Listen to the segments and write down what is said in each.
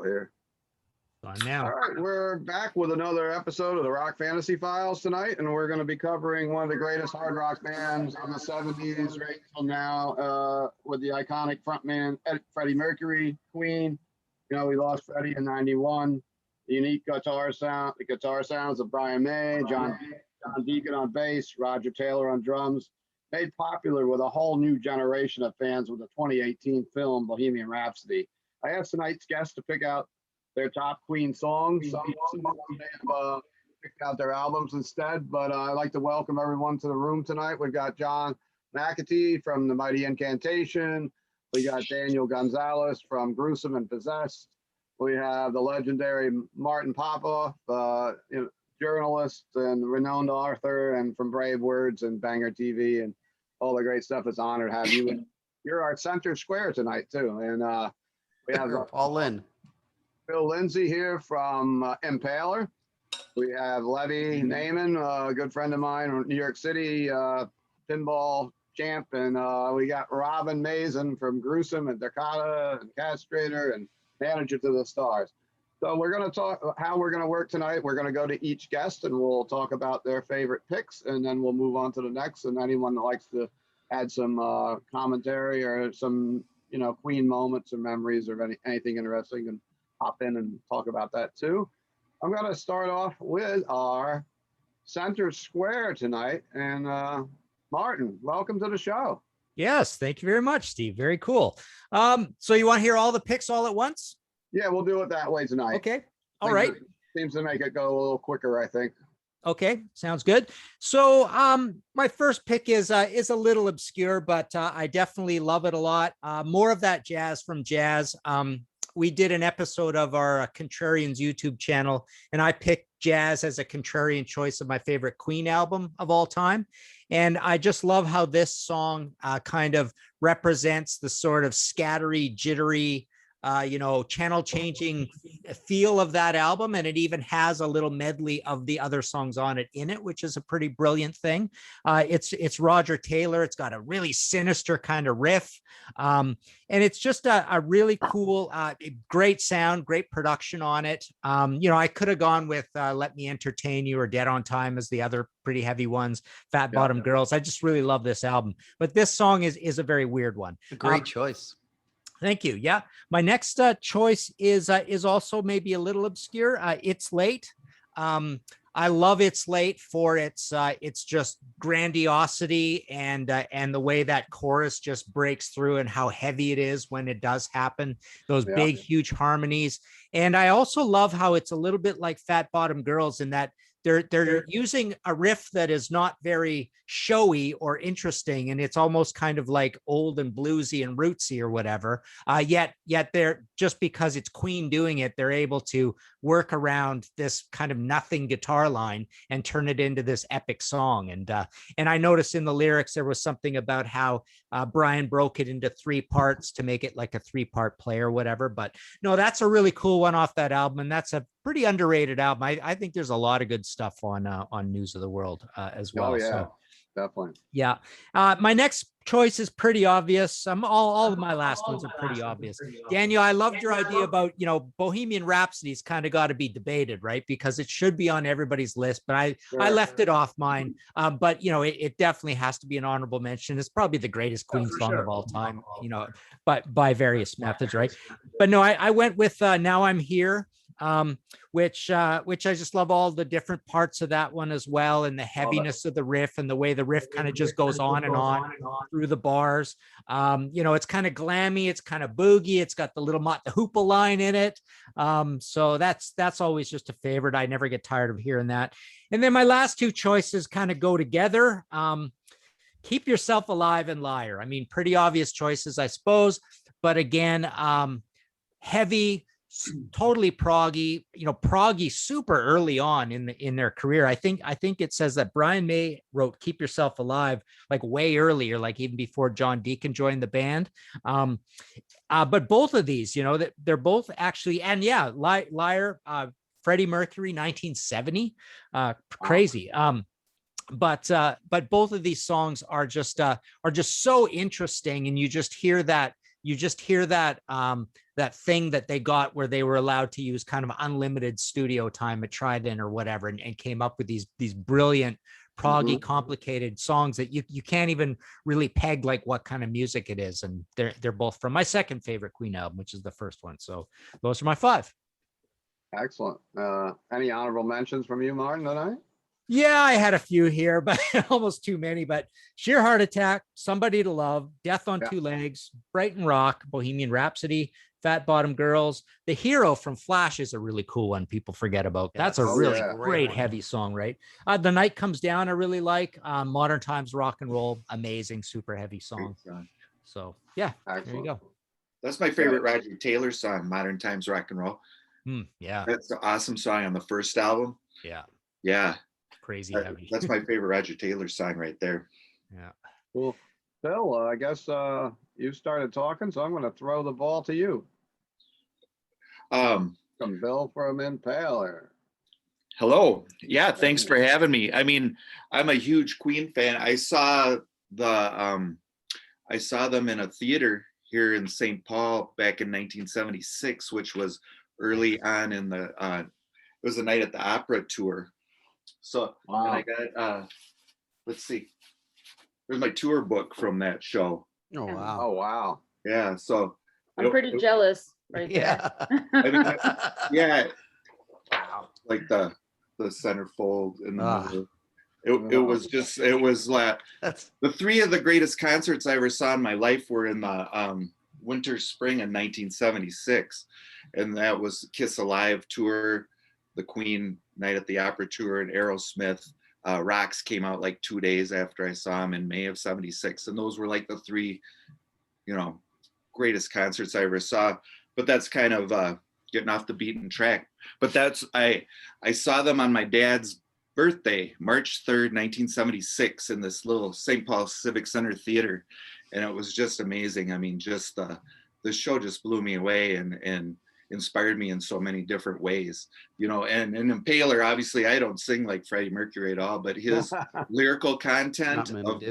here. On now. All right, we're back with another episode of the Rock Fantasy Files tonight, and we're going to be covering one of the greatest hard rock bands of the 70s right till now, with the iconic frontman Freddie Mercury, Queen. You know, we lost Freddie in '91. The unique guitar sounds of Brian May, John Deacon on bass, Roger Taylor on drums, made popular with a whole new generation of fans with the 2018 film Bohemian Rhapsody. I asked tonight's guests to pick out their top Queen songs. Some may have picked out their albums instead, but I'd like to welcome everyone to the room tonight. We've got John McAtee from the Mighty Incantation. We got Daniel Gonzalez from Gruesome and Possessed. We have the legendary Martin Papa, journalist and renowned author, and from Brave Words and Banger TV and all the great stuff. It's an honor to have you. And you're our center square tonight too. And we have all in. Phil Lindsay here from Impaler. We have Levy Naiman, a good friend of mine from New York City, pinball champ. And we got Robin Mason from Gruesome and Dakota and Castrator and Manager to the Stars. So we're going to talk how we're going to work tonight. We're going to go to each guest and we'll talk about their favorite picks, and then we'll move on to the next. And anyone that likes to add some commentary or some, Queen moments or memories or anything interesting, and hop in and talk about that too. I'm going to start off with our center square tonight. And Martin, welcome to the show. Yes, thank you very much, Steve. Very cool. So you want to hear all the picks all at once? Yeah, we'll do it that way tonight. Okay. All right. Seems to make it go a little quicker, I think. Okay, sounds good. So my first pick is a little obscure, but I definitely love it a lot. More of that jazz from Jazz. We did an episode of our Contrarians YouTube channel, and I picked Jazz as a contrarian choice of my favorite Queen album of all time. And I just love how this song kind of represents the sort of scattery, jittery, channel changing feel of that album. And it even has a little medley of the other songs on it in it, which is a pretty brilliant thing. It's Roger Taylor. It's got a really sinister kind of riff. And it's just a really cool, great sound, great production on it. I could have gone with Let Me Entertain You or Dead on Time as the other pretty heavy ones, Fat Bottom Girls. I just really love this album. But this song is a very weird one. A great choice. Thank you. Yeah. My next choice is also maybe a little obscure. It's Late. I love It's Late for its just grandiosity and the way that chorus just breaks through and how heavy it is when it does happen. Those big, huge harmonies. And I also love how it's a little bit like Fat Bottom Girls in that they're using a riff that is not very showy or interesting, and it's almost kind of like old and bluesy and rootsy or whatever. Yet they're, just because it's Queen doing it, they're able to work around this kind of nothing guitar line and turn it into this epic song. And I noticed in the lyrics there was something about how Brian broke it into 3 parts to make it like a 3-part play or whatever. But no, that's a really cool one off that album, and that's a pretty underrated album. I think there's a lot of good stuff on News of the World as well. Oh yeah, so, definitely. Yeah. My next choice is pretty obvious. All of my last ones are pretty obvious. Daniel, I loved your idea about, Bohemian Rhapsody's kind of got to be debated, right? Because it should be on everybody's list, but I left it off mine. But it definitely has to be an honorable mention. It's probably the greatest Queen song of all time, but by various methods, right? But no, I went with Now I'm Here. Which I just love all the different parts of that one as well, and the heaviness of the riff and the way the riff kind of just goes on and on through the bars. It's kind of glammy, it's kind of boogie, it's got the little Mott the Hoople line in it. So that's always just a favorite. I never get tired of hearing that. And then my last 2 choices kind of go together. Keep Yourself Alive and Liar. I mean, pretty obvious choices, I suppose, but again, heavy, totally proggy, proggy super early on in their career. I think it says that Brian May wrote Keep Yourself Alive like way earlier, like even before John Deacon joined the band. But both of these, they're both actually, and yeah, Liar, Freddie Mercury, 1970, crazy. But both of these songs are just so interesting, and you just hear that you just hear that that thing that they got where they were allowed to use kind of unlimited studio time at Trident or whatever, and came up with these brilliant proggy complicated songs that you can't even really peg like what kind of music it is. And they're both from my second favorite Queen album, which is the first one. So those are my 5. Excellent. Any honorable mentions from you, Martin, tonight? Yeah, I had a few here, but almost too many. But Sheer Heart Attack, Somebody to Love, Death on Two Legs, Brighton Rock, Bohemian Rhapsody, Fat Bottom Girls. The Hero from Flash is a really cool one people forget about. That's a really great heavy song, right? The Night Comes Down, I really like. Modern Times Rock and Roll, amazing, super heavy song. So yeah, excellent. There you go. That's my favorite Roger Taylor song, Modern Times Rock and Roll. Yeah. That's an awesome song on the first album. Yeah. Yeah. Crazy heavy. That's my favorite Roger Taylor song right there. Yeah. Cool. Phil, I guess you started talking, so I'm going to throw the ball to you. From Bill from Impaler. Hello. Yeah, thanks for having me. I mean, I'm a huge Queen fan. I saw them in a theater here in St. Paul back in 1976, which was early on in the it was the Night at the Opera tour. So and I got let's see, there's my tour book from that show. Oh wow. Oh wow. Yeah, so I'm pretty jealous right there. I mean, yeah, like the centerfold in the middle. It was like the 3 of the greatest concerts I ever saw in my life were in the winter spring in 1976, and that was Kiss Alive tour, the Queen Night at the Opera tour, and Aerosmith. Rocks came out like 2 days after I saw them in May of '76, and those were like the 3, greatest concerts I ever saw. But that's kind of getting off the beaten track. But I saw them on my dad's birthday, March 3rd, 1976, in this little St. Paul Civic Center theater, and it was just amazing. I mean, just the show just blew me away and inspired me in so many different ways, and Impaler, obviously I don't sing like Freddie Mercury at all, but his lyrical content of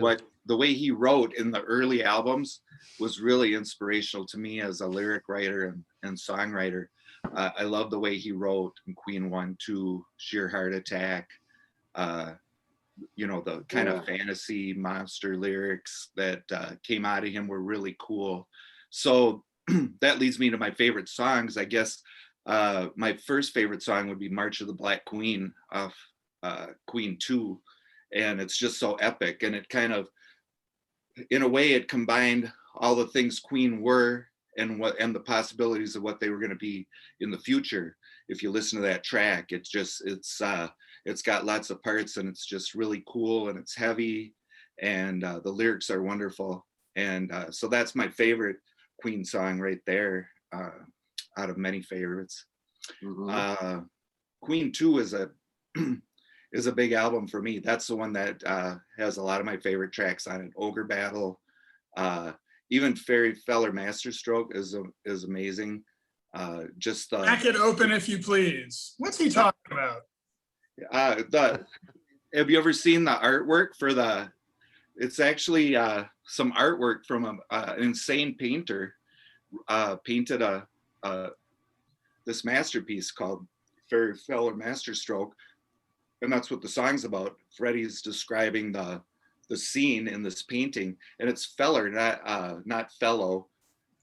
the way he wrote in the early albums was really inspirational to me as a lyric writer and songwriter. I love the way he wrote in Queen 1, 2, Sheer Heart Attack, the kind of fantasy monster lyrics that came out of him were really cool. So that leads me to my favorite songs. I guess my first favorite song would be March of the Black Queen off Queen 2. And it's just so epic. And it kind of, in a way, it combined all the things Queen were and the possibilities of what they were going to be in the future. If you listen to that track, it's got lots of parts, and it's just really cool, and it's heavy, and the lyrics are wonderful. And so that's my favorite Queen song right there, out of many favorites. Queen 2 is a big album for me. That's the one that has a lot of my favorite tracks on it. Ogre Battle, even Fairy Feller Masterstroke is amazing. Crack it open if you please. What's he talking about? Have you ever seen the artwork for it's actually some artwork from an insane painter painted this masterpiece called Fairy Feller Masterstroke, and that's what the song's about. Freddie's describing the scene in this painting, and it's feller, not fellow.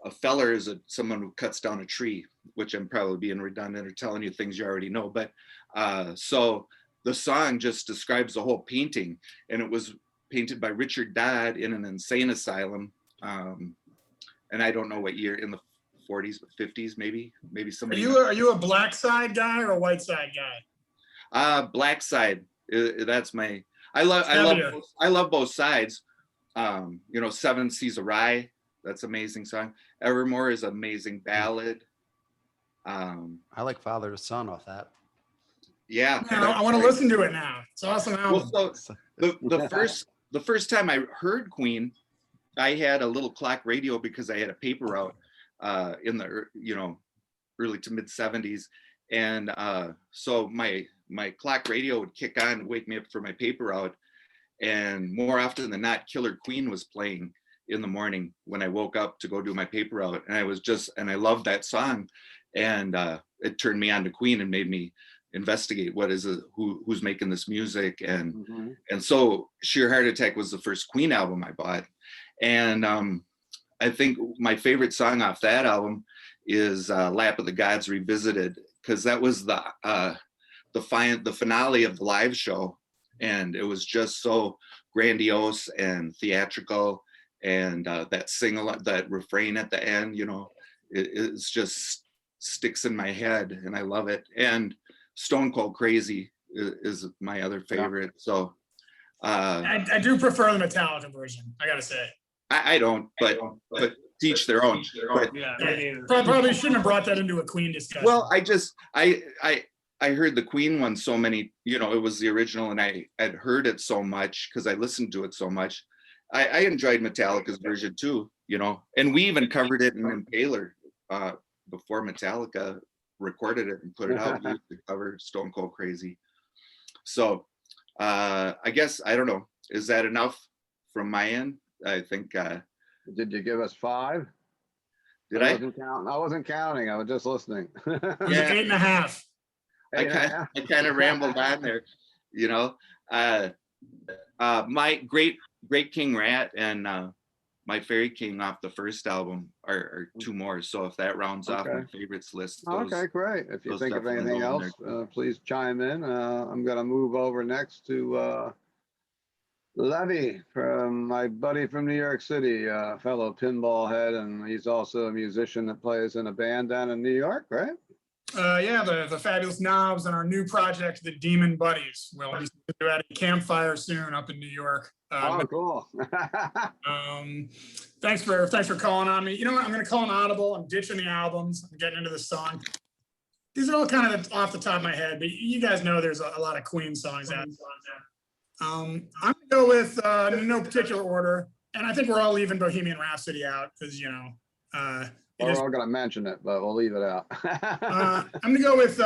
A feller is someone who cuts down a tree, which I'm probably being redundant or telling you things you already know. But so the song just describes the whole painting, and it was painted by Richard Dodd in an insane asylum. And I don't know what year, in the 40s, 50s, maybe somebody. Are you a black side guy or a white side guy? Black side. That's my. I love both sides. Seven Seas of Rye. That's an amazing song. Evermore is an amazing ballad. I like Father to Son off that. Yeah. I want to listen to it now. It's an awesome album. Well, so the first time I heard Queen, I had a little clock radio because I had a paper route in the early to mid 70s, and so my clock radio would kick on and wake me up for my paper route, and more often than not, Killer Queen was playing, in the morning when I woke up to go do my paper route. And I loved that song. And it turned me on to Queen and made me investigate what is it, who's making this music. And so Sheer Heart Attack was the first Queen album I bought. And I think my favorite song off that album is Lap of the Gods Revisited, because that was the finale of the live show. And it was just so grandiose and theatrical. And that refrain at the end, you know, it's just sticks in my head and I love it. And Stone Cold Crazy is my other favorite. So I do prefer the Metallica version, I gotta say. I don't, but teach their own. But, yeah, probably shouldn't have brought that into a Queen discussion. Well, I heard the Queen one so many, you know, it was the original and I had heard it so much because I listened to it so much. I enjoyed Metallica's version too, you know, and we even covered it in Impaler before Metallica recorded it and put it out. We used to cover Stone Cold Crazy. So I guess, I don't know, is that enough from my end? I think. Did you give us 5? Did I? I wasn't counting. I was just listening. Yeah, 8.5. I kind of rambled on there, you know. My Great King Rat and My Fairy King off the first album are 2 more. So if that rounds off my favorites list. Okay, great. If you think of anything else, please chime in. I'm going to move over next to Levy, from my buddy from New York City, fellow pinball head, and he's also a musician that plays in a band down in New York, right? Yeah, the Fabulous Knobs and our new project, the Demon Buddies. We'll be at a campfire soon up in New York. Oh, cool. Thanks for calling on me. You know what? I'm going to call an audible. I'm ditching the albums. I'm getting into the song. These are all kind of off the top of my head, but you guys know there's a lot of Queen songs out there. I'm going to go with, in no particular order, and I think we're all leaving Bohemian Rhapsody out because, you know. We're all going to mention it, but we'll leave it out. I'm going to go with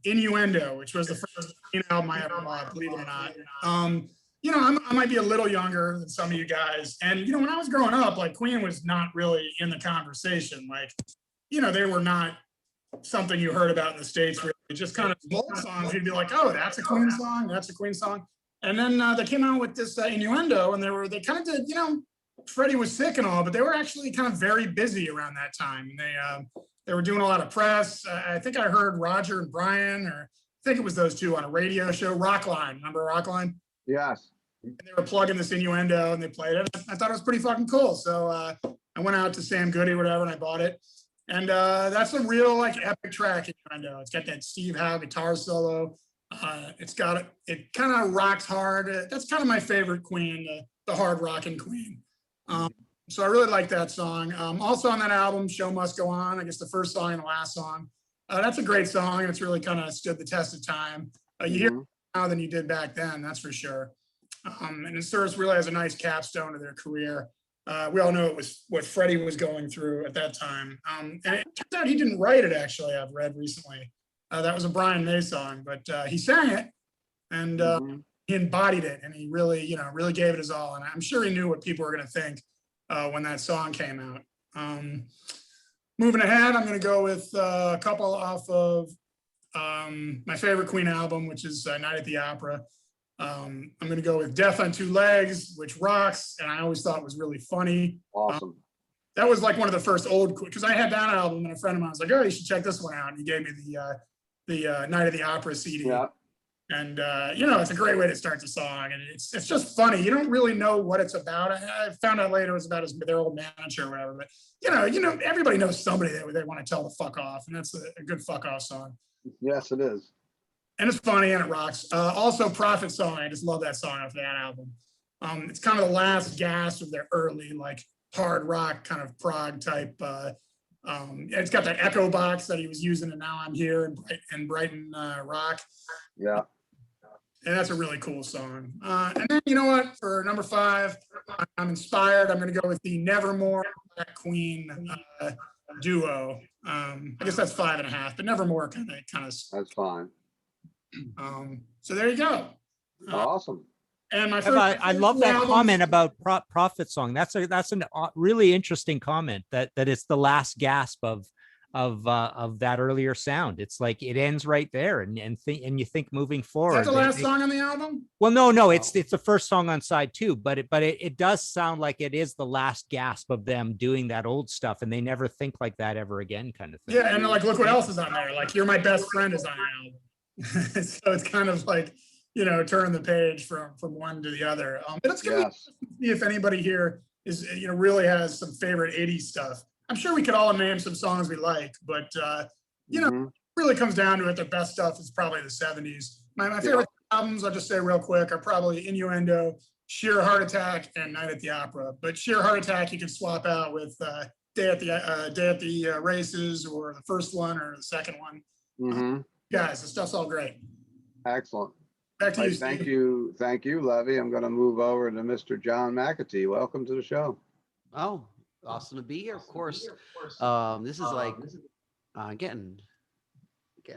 Innuendo, which was the first Queen album I ever bought, believe it or not. You know, I might be a little younger than some of you guys. And, you know, when I was growing up, like, Queen was not really in the conversation. Like, you know, they were not something you heard about in the States, really. Just kind of old songs. You'd be like, oh, that's a Queen song. That's a Queen song. And then they came out with this Innuendo, and they kind of did, you know, Freddie was sick and all, but they were actually kind of very busy around that time. They were doing a lot of press. I think I heard Roger and Brian, or I think it was those two on a radio show, Rockline. Remember Rockline? Yes. And they were plugging this Innuendo, and they played it. I thought it was pretty fucking cool. So I went out to Sam Goody or whatever, and I bought it. And that's a real, like, epic track, Innuendo. It's got that Steve Howe guitar solo. It kind of rocks hard. That's kind of my favorite Queen, the hard rocking Queen. So I really like that song. Also on that album, Show Must Go On, I guess the first song and the last song. That's a great song, and it's really kind of stood the test of time. You hear it now than you did back then, that's for sure. And it serves really as a nice capstone to their career. We all know it was what Freddie was going through at that time. And it turns out he didn't write it, actually, I've read recently. That was a Brian May song, but he sang it, and he embodied it, and he really, you know, really gave it his all. And I'm sure he knew what people were going to think when that song came out. Moving ahead, I'm going to go with a couple off of my favorite Queen album, which is Night at the Opera. I'm going to go with Death on Two Legs, which rocks, and I always thought was really funny. Awesome. That was like one of the first old, because I had that album, and a friend of mine was like, oh, you should check this one out. And he gave me the Night of the Opera CD. Yeah. And, you know, it's a great way to start the song. And it's just funny. You don't really know what it's about. I found out later it was about their old manager or whatever. But, you know, everybody knows somebody that they want to tell to fuck off. And that's a good fuck off song. Yes, it is. And it's funny and it rocks. Also, Prophet Song. I just love that song off that album. It's kind of the last gasp of their early, like, hard rock kind of prog type. It's got that echo box that he was using, and Now I'm Here in Brighton Rock. Yeah. And that's a really cool song. And then, you know what? For number 5, I'm inspired. I'm going to go with the Nevermore Black Queen duo. I guess that's 5.5, but Nevermore kind of. That's fine. So there you go. Awesome. And my I love that comment about Prophet Song. That's a really interesting comment that it's the last gasp of that earlier sound. It's like it ends right there, and you think moving forward. Is that the last song on the album? Well, no, it's the first song on side 2, but it does sound like it is the last gasp of them doing that old stuff, and they never think like that ever again, kind of thing. Yeah, and like look what else is on there. Like You're My Best Friend is on the album. So it's kind of like, turn the page from one to the other. But it's gonna be if anybody here is really has some favorite 80s stuff. I'm sure we could all name some songs we like, but really comes down to it. The best stuff is probably the 70s. My favorite albums, I'll just say real quick, are probably Innuendo, Sheer Heart Attack, and Night at the Opera. But Sheer Heart Attack you can swap out with Day at the Races, or the first one, or the second one. Guys, the stuff's all great. Excellent. Back to you, Steve. Thank you, Levy. I'm going to move over to Mr. John McAtee. Welcome to the show. Oh, awesome to be here, of course. This is like getting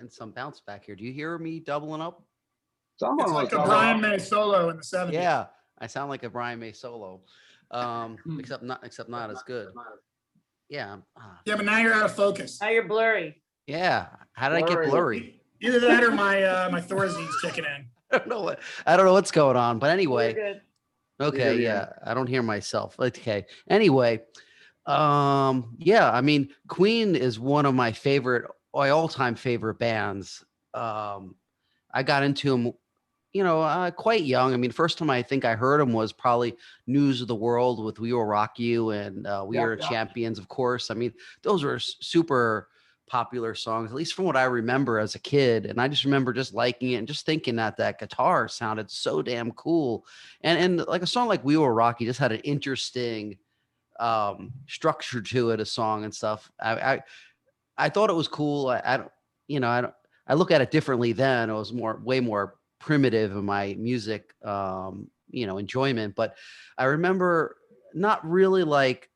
some bounce back here. Do you hear me doubling up? It's like a Brian May solo in the 70s. Yeah, I sound like a Brian May solo, except not as good. Yeah. Yeah, but now you're out of focus. Now you're blurry. Yeah. How did I get blurry? Either that or my Thorzine's kicking in. I don't know what's going on, but anyway. You're good. Okay, yeah. I don't hear myself. Okay. Anyway, yeah, I mean, Queen is one of my all-time favorite bands. I got into them, quite young. I mean, first time I think I heard them was probably News of the World with We Will Rock You and We Are Champions, of course. I mean, those were super popular songs, at least from what I remember as a kid. And I just remember just liking it and just thinking that guitar sounded so damn cool. And like a song like We Will Rock You just had an interesting structure to it, a song and stuff. I thought it was cool. I look at it differently then. It was way more primitive in my music, enjoyment. But I remember not really like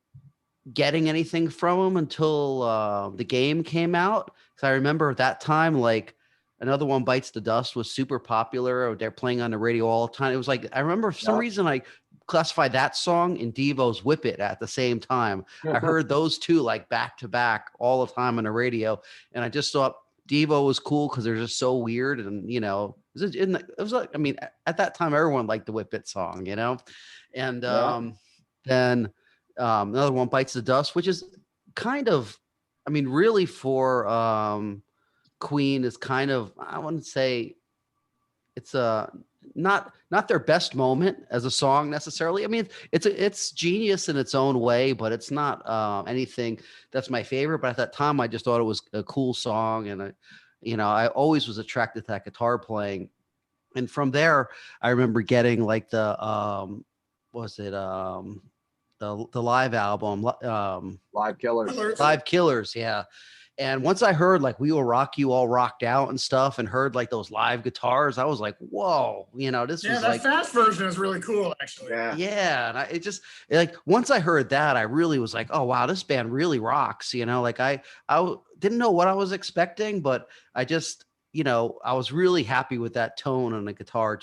getting anything from them until the game came out. Because I remember at that time, like Another One Bites the Dust was super popular. They're playing on the radio all the time. It was like, I remember for some reason I classified that song and Devo's Whip It at the same time. I heard those two like back to back all the time on the radio. And I just thought Devo was cool because they're just so weird. And, it was like, I mean, at that time, everyone liked the Whip It song, and then Another One Bites the Dust, which is kind of, I mean, really for Queen is kind of, I wouldn't say it's not their best moment as a song necessarily. I mean, it's genius in its own way, but it's not anything that's my favorite. But at that time, I just thought it was a cool song, and I always was attracted to that guitar playing. And from there, I remember getting like the live album, Live Killers, yeah. And once I heard like We Will Rock You all rocked out and stuff, and heard like those live guitars, I was like, whoa, this was that like fast version is really cool, actually. Yeah. And it just like once I heard that, I really was like, oh wow, this band really rocks. Like I didn't know what I was expecting, but I just, I was really happy with that tone on the guitar.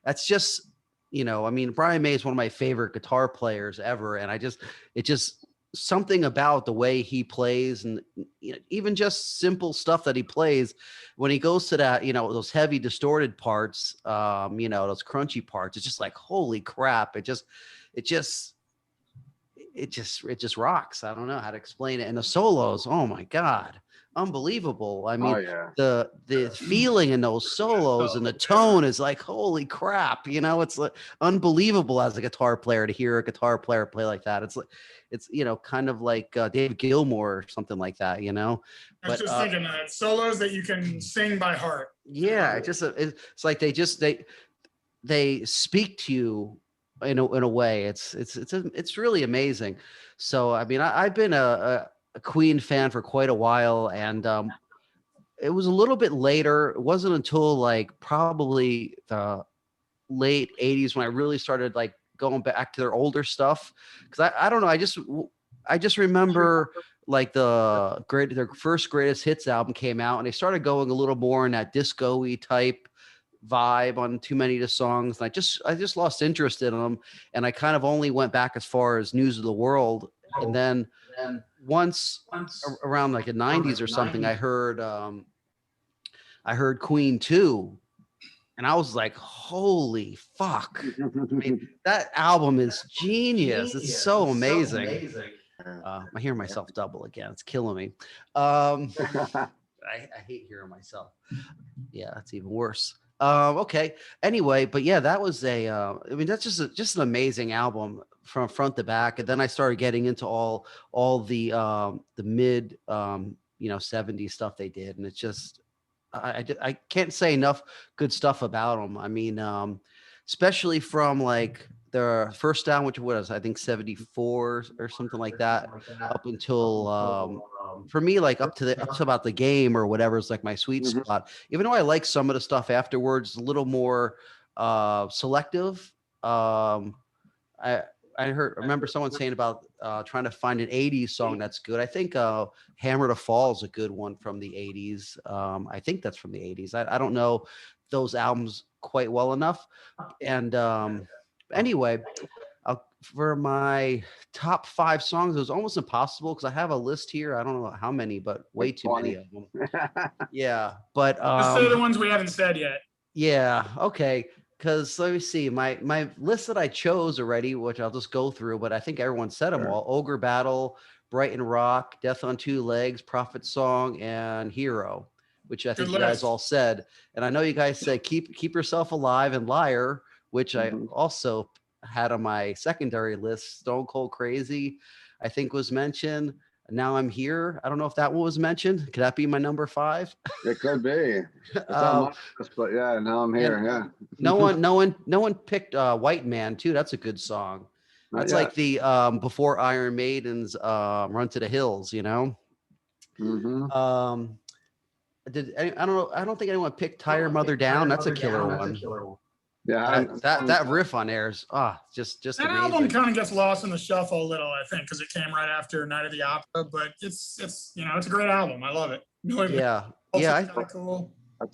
That's just, I mean, Brian May is one of my favorite guitar players ever, and it just something about the way he plays, and even just simple stuff that he plays when he goes to that, those heavy distorted parts, those crunchy parts, it's just like, holy crap. It just rocks. I don't know how to explain it. And the solos, oh my God, unbelievable. I mean, the feeling in those solos and the tone is like, holy crap. It's like unbelievable as a guitar player to hear a guitar player play like that. It's like, it's kind of like David Gilmour or something like that. I was just thinking that solos that you can sing by heart. Yeah, it's like they speak to you in a way. It's really amazing. So I mean, I've been a Queen fan for quite a while, and it was a little bit later. It wasn't until like probably the late 80s when I really started like going back to their older stuff, because I don't know, I just remember like their first greatest hits album came out, and they started going a little more in that disco-y type vibe on too many of the songs. And I just lost interest in them. And I kind of only went back as far as News of the World. And then once around like the 90s or something, I heard Queen 2. And I was like, holy fuck. I mean, that album is genius. It's so amazing. I hear myself double again. It's killing me. I hate hearing myself. Yeah, that's even worse. Okay. Anyway, but yeah, that was I mean, that's just an amazing album from front to back. And then I started getting into all the mid 70s stuff they did. And it's just, I can't say enough good stuff about them. I mean, especially from like their first album, which was I think 74 or something like that, up until for me, like up to about the game or whatever is like my sweet spot. Even though I like some of the stuff afterwards, a little more selective. I remember someone saying about trying to find an 80s song that's good. I think Hammer to Fall is a good one from the 80s. I think that's from the 80s. I don't know those albums quite well enough. And anyway, for my top 5 songs, it was almost impossible because I have a list here. I don't know how many, but way too many of them. Yeah, but just say the ones we haven't said yet. Yeah, okay. Because let me see, my list that I chose already, which I'll just go through, but I think everyone said them all: Ogre Battle, Brighton Rock, Death on Two Legs, Prophet Song, and Hero, which I think you guys all said. And I know you guys said Keep Yourself Alive and Liar, which I also had on my secondary list. Stone Cold Crazy, I think was mentioned. Now I'm Here. I don't know if that one was mentioned. Could that be my number 5? It could be. It's on my list, but yeah, Now I'm Here. Yeah. No one picked White Man too. That's a good song. That's like the before Iron Maiden's Run to the Hills, you know. I don't think anyone picked Tie Your Mother Down. That's a killer one. Yeah, that riff on there is just that amazing. album kind of gets lost in the shuffle a little, I think, because it came right after Night of the Opera. But it's it's a great album. I love it. Yeah, Cool. That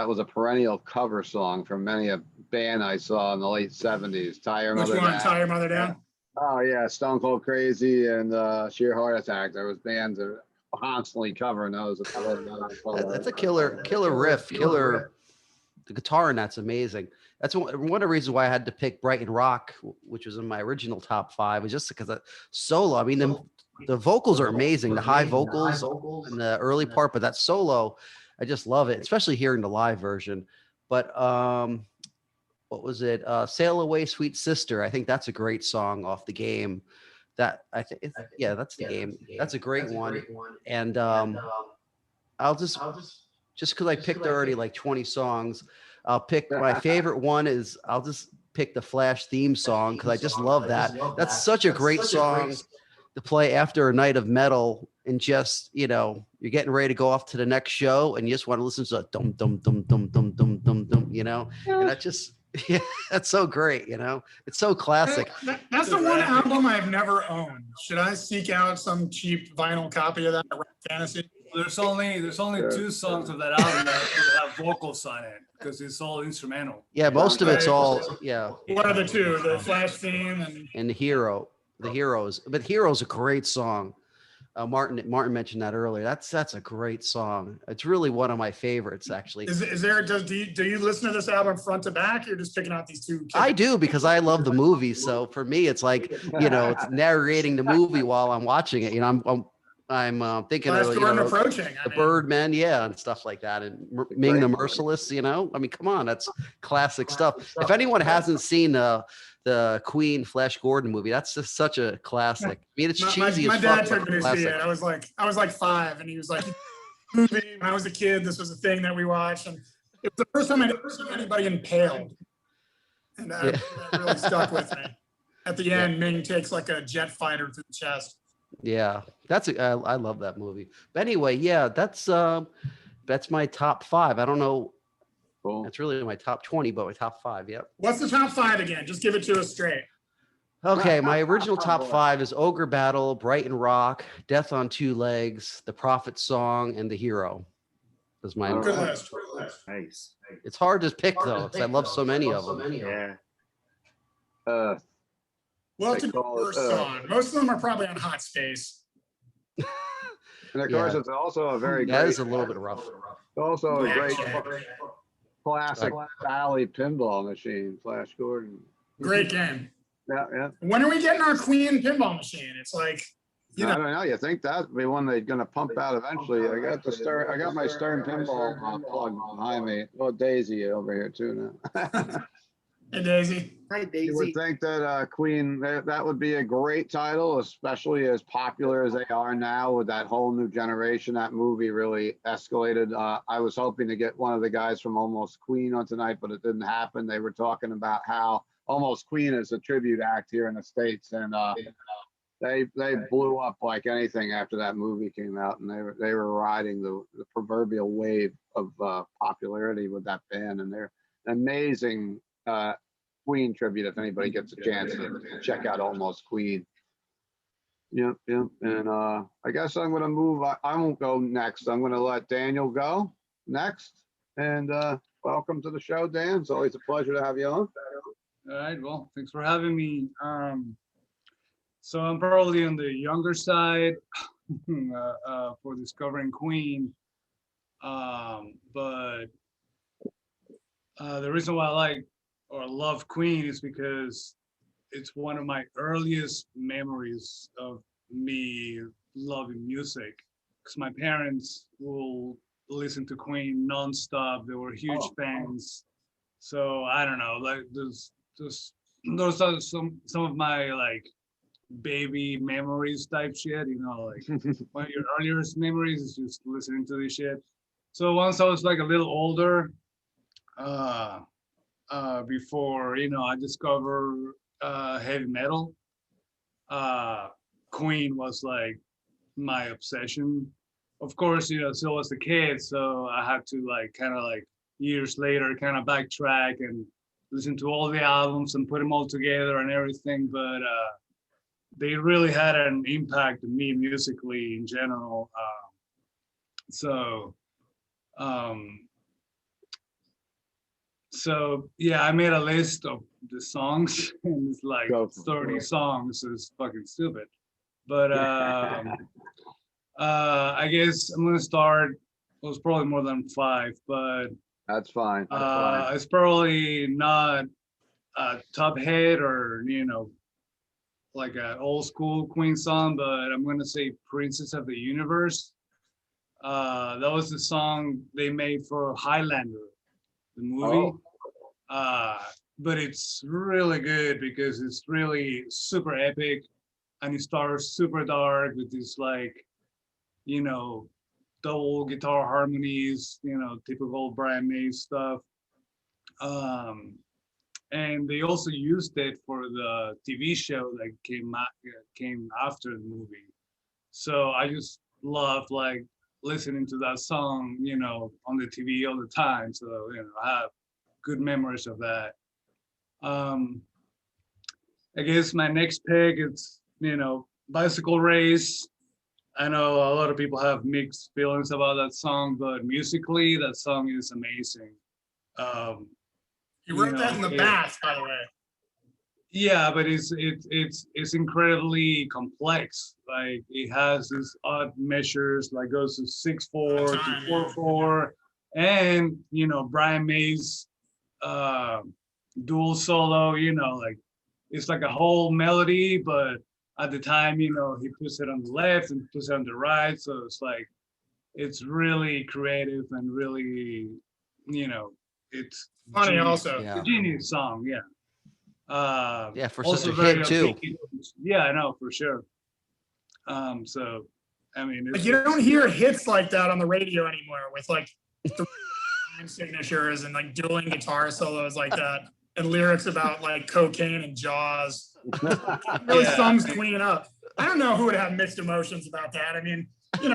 was a perennial cover song from many a band I saw in the late 70s. Tie Your Mother Down. Tie Your Mother Down? Oh yeah, Stone Cold Crazy and Sheer Heart Attack. There was bands that were constantly covering those. That's a killer riff. The guitar in that's amazing. That's one of the reasons why I had to pick Brighton Rock, which was in my original top 5, was just because of solo. I mean, the vocals are amazing, the high vocals in the early part, but that solo, I just love it, especially hearing the live version. But what was it? Sail Away, Sweet Sister. I think that's a great song off the game. That I think, that's the game. That's a great one. And I'll just because I picked already like 20 songs, I'll pick my favorite one is I'll just pick the Flash theme song because I just love that. That's such a great song to play after a night of metal and just, you're getting ready to go off to the next show and you just want to listen to dum dum dum dum dum dum dum dum, and that just that's so great, it's so classic. That's the one album I've never owned. Should I seek out some cheap vinyl copy of that at Rock Fantasy? There's only 2 songs of that album that have vocals on it because it's all instrumental. Yeah, most of it's all What are the 2? The Flash theme and the Hero. The Heroes. But Hero's a great song. Martin mentioned that earlier. That's a great song. It's really one of my favorites, actually. Is there? Do you listen to this album front to back? Or you're just picking out these 2? I do because I love the movie. So for me, it's like it's narrating the movie while I'm watching it. I'm thinking of approaching. The Birdmen, and stuff like that, and Ming the Merciless. I mean, come on, that's classic stuff. If anyone hasn't seen the Queen Flash Gordon movie, that's just such a classic. I mean, it's cheesy my as dad fuck. took me to see it. I was like 5, and he was like, movie. When I was a kid, this was a thing that we watched, and it was the first time I'd ever seen anybody impaled, and that really stuck with me. At the end, Ming takes like a jet fighter through the chest. Yeah, I love that movie. But anyway, that's my top 5. I don't know. Cool. That's really my top 20, but my top 5. Yep. What's the top 5 again? Just give it to us straight. Okay, my original top 5 is Ogre Battle, Brighton Rock, Death on Two Legs, The Prophet Song, and The Hero. Was my All Good right. list. Nice. It's hard to pick though, because I love so many of them. Yeah. Well, They to call it, first song. Most of them are probably on Hot Space. And of course, Yeah. it's also a very That great, is a little bit rough. also a great Yeah. classic Valley pinball machine, Flash Gordon. Great game. Yeah, yeah. When are we getting our Queen pinball machine? It's like, you I know, don't know. You think that'd be one they're gonna pump out eventually? I got my Stern pinball plug behind me. Well, Daisy over here too now. hey Daisy. Hi, You would Daisy. think that Queen, that would be a great title, especially as popular as they are now with that whole new generation. That movie really escalated. I was hoping to get one of the guys from Almost Queen on tonight, but it didn't happen. They were talking about how Almost Queen is a tribute act here in the States, and they blew up like anything after that movie came out, and they were riding the proverbial wave of popularity with that band, and they're amazing Queen tribute. If anybody gets a chance to check out Almost Queen. Yep, yep. And I guess I'm gonna move. I won't go next. I'm gonna let Daniel go next. And welcome to the show, Dan. It's always a pleasure to have you on. All right, well, thanks for having me. So I'm probably on the younger side for discovering Queen, but the reason why I like or love Queen is because it's one of my earliest memories of me loving music. Because my parents will listen to Queen nonstop. They were huge fans. So I don't know, like those are some of my like baby memories type shit, you know, like one of your earliest memories is just listening to this shit. So once I was like a little older, before, you know, I discovered heavy metal, Queen was like my obsession. Of course, you know, so was the kid, so I had to like kind of like years later kind of backtrack and listen to all the albums and put them all together and everything, but they really had an impact on me musically in general. So yeah, I made a list of the songs and it's like 30 songs, so it's fucking stupid. But I guess I'm gonna start, it was probably more than 5, but That's fine. That's fine. it's probably not a top hit or, you know, like an old school Queen song, but I'm gonna say Princess of the Universe. That was the song they made for Highlander, the movie. But it's really good because it's really super epic and it starts super dark with this like, you know, double guitar harmonies, you know, typical Brian May stuff. And they also used it for the TV show that came after the movie. So I just love like listening to that song, you know, on the TV all the time. So, you know, I have good memories of that. I guess my next pick is, you know, Bicycle Race. I know a lot of people have mixed feelings about that song, but musically, that song is amazing. You wrote that in the bath, by the way. Yeah, but it's incredibly complex. Like it has these odd measures, like goes to 6/4 to 4/4, and you know Brian May's dual solo. You know, like it's like a whole melody, but at the time, you know, he puts it on the left and puts it on the right, so it's like it's really creative and really, you know, it's Funny genius. also. It's a genius song, yeah. Yeah, for also such a very hit too. upbeat. Yeah, I know for sure. So I mean, Like you don't hear hits like that on the radio anymore with like time signatures and like dueling guitar solos like that and lyrics about like cocaine and Jaws. It really sums Queen up. I don't know who would have mixed emotions about that. I mean, you know,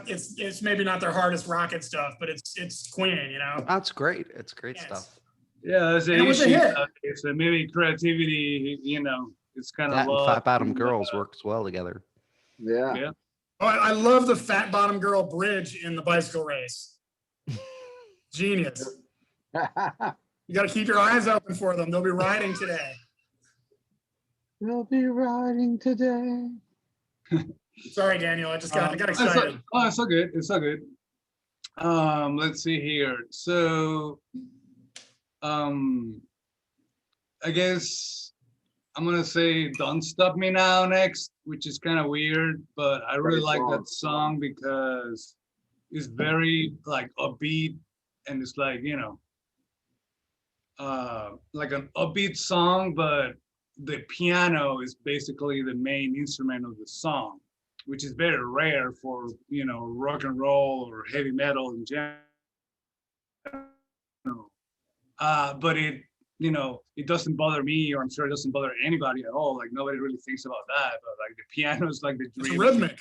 it's maybe not their hardest rocket stuff, but it's Queen, you know. That's great. It's great stuff. Yeah, there's an And it was a issue. hit. So maybe creativity, you know, it's kind That of and low. Fat Bottom Girls works well together. Yeah. Yeah. Oh, I love the Fat Bottom Girl bridge in the Bicycle Race. Genius. You got to keep your eyes open for them. They'll be riding today. We'll be riding today. Sorry, Daniel. I got excited. It's all good. It's all good. Let's see here. So, I guess I'm gonna say "Don't Stop Me Now" next, which is kind of weird, but I really like that song because it's very like upbeat, and it's like, you know, like an upbeat song, but the piano is basically the main instrument of the song, which is very rare for, you know, rock and roll or heavy metal in general. But it, you know, it doesn't bother me, or I'm sure it doesn't bother anybody at all. Like nobody really thinks about that, but like the piano is like the It's dream. rhythmic.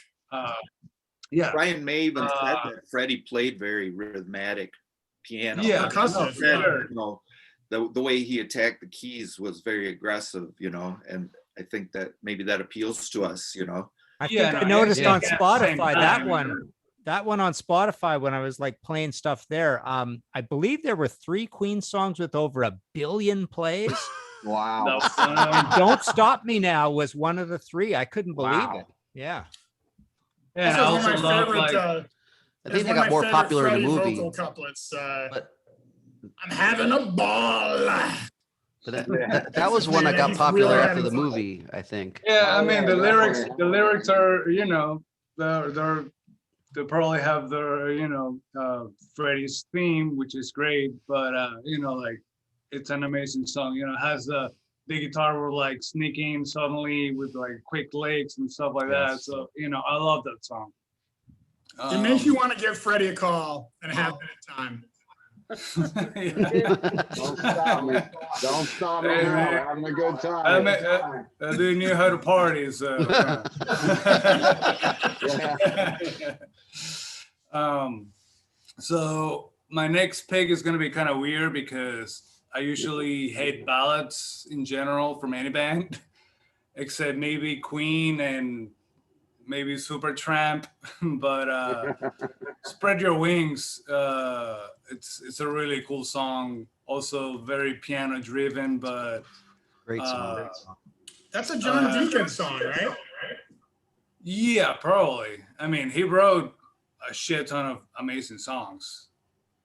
Yeah. Brian May even said that Freddie played very rhythmic piano. Yeah, Percussive, Said, sure. you know, the way he attacked the keys was very aggressive, you know, and I think that maybe that appeals to us, you know. I Yeah, think I no, noticed yeah. on At the same Spotify time, that one on Spotify when I was like playing stuff there. I believe there were 3 Queen songs with over 1 billion plays. Wow. And "Don't Stop Me Now" was one of the 3. I couldn't believe Wow. it. Yeah. Yeah, and I That's one also of my love favorite. like, I it's think they one of got my more favorite popular in the Freddie movie. vocal couplets. But I'm having a ball. that was one that Yeah, got he's popular really after the having fun. movie, I think. yeah, I Oh, mean yeah, the lyrics, definitely. the lyrics are, you know, they probably have their, you know, Freddie's theme, which is great, but you know, like it's an amazing song. You know, it has the guitar will like sneak in suddenly with like quick licks and stuff like that. Yes. So, you know, I love that song. It makes you want to give Freddie a call and have that time. Don't stop me. Don't stop me Hey, now. man. We're having a good time. I didn't know how to party, so. So my next pick is gonna be kind of weird because I usually hate ballads in general from any band, except maybe Queen and maybe Supertramp. But "Spread Your Wings," it's a really cool song. Also very piano driven, but Great song. That's a John Deacon song, right? yeah, probably. I mean, he wrote a shit ton of amazing songs.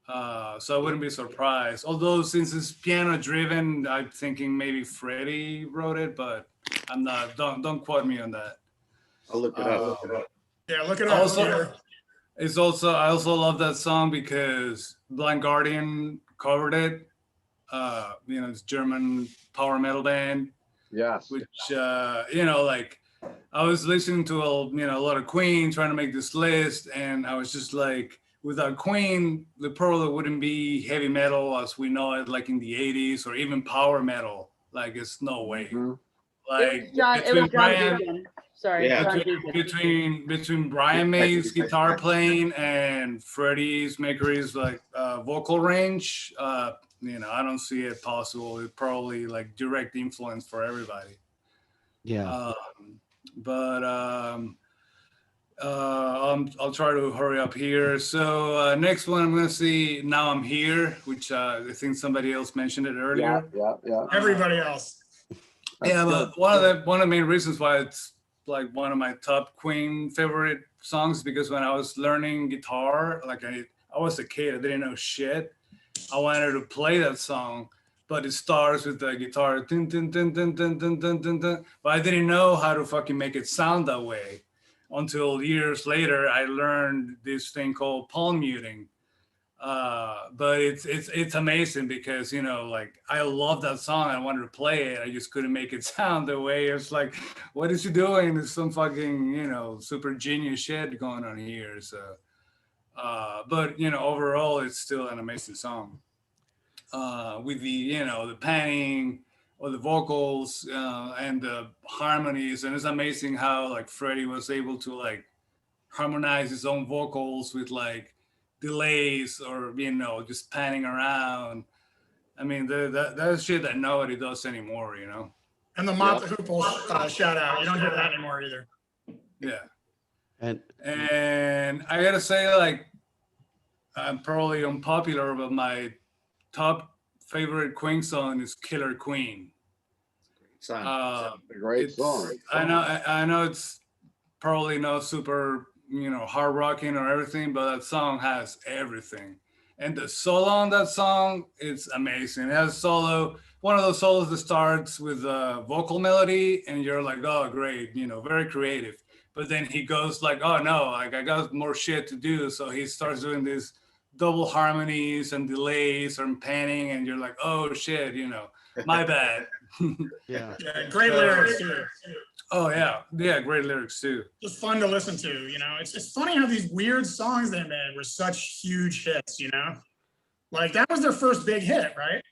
So I wouldn't be surprised. Although since it's piano driven, I'm thinking maybe Freddie wrote it, but I'm not. Don't quote me on that. I'll look it up. Yeah, look it up. Also, Peter. I also love that song because Blind Guardian covered it. You know, it's German power metal band, Yes. which you know, like I was listening to a lot of Queen, trying to make this list, and I was just like, without Queen, the probably wouldn't be heavy metal as we know it, like in the '80s, or even power metal. Like it's no way. Mhm. Like It was John Deacon. Sorry, Yeah. John Deacon. between Brian May's guitar playing and Freddie Mercury's like vocal range, you know, I don't see it possible. It's probably like direct influence for everybody. Yeah. But I'll try to hurry up here. So next one I'm gonna see "Now I'm Here," which I think somebody else mentioned it Yeah, earlier. yeah. Everybody else. Yeah, That's but one of the main reasons why it's like one of my top Queen favorite songs, because when I was learning guitar, like I was a kid, I didn't know shit. I wanted to play that song, but it starts with the guitar, dun, dun, dun, dun, dun, dun, dun, dun, dun. But I didn't know how to fucking make it sound that way until years later. I learned this thing called palm muting. But it's amazing because, you know, like I love that song. I wanted to play it. I just couldn't make it sound the way it's like, what is he doing? There's some fucking, you know, super genius shit going on here. So, but you know, overall, it's still an amazing song. With the, you know, the panning or the vocals and the harmonies, and it's amazing how like Freddie was able to like harmonize his own vocals with like delays or, you know, just panning around. I mean, that's shit that nobody does anymore, you know? And the Mott the Hoople shout out. You don't hear that anymore either. Yeah. And And I gotta say, like, I'm probably unpopular, but my top favorite Queen song is Killer Queen. Son. A great It's, song. I know it's probably not super, hard rocking or everything, but that song has everything. And the solo on that song, it's amazing. It has solo, one of those solos that starts with a vocal melody, and you're like, oh, great, very creative. But then he goes like, oh no, like I got more shit to do. So he starts doing these double harmonies and delays and panning, and you're like, oh shit, my bad. Yeah. Yeah, great lyrics too. Oh yeah, great lyrics too. Just fun to listen to. It's funny how these weird songs they made were such huge hits. Like that was their first big hit, right?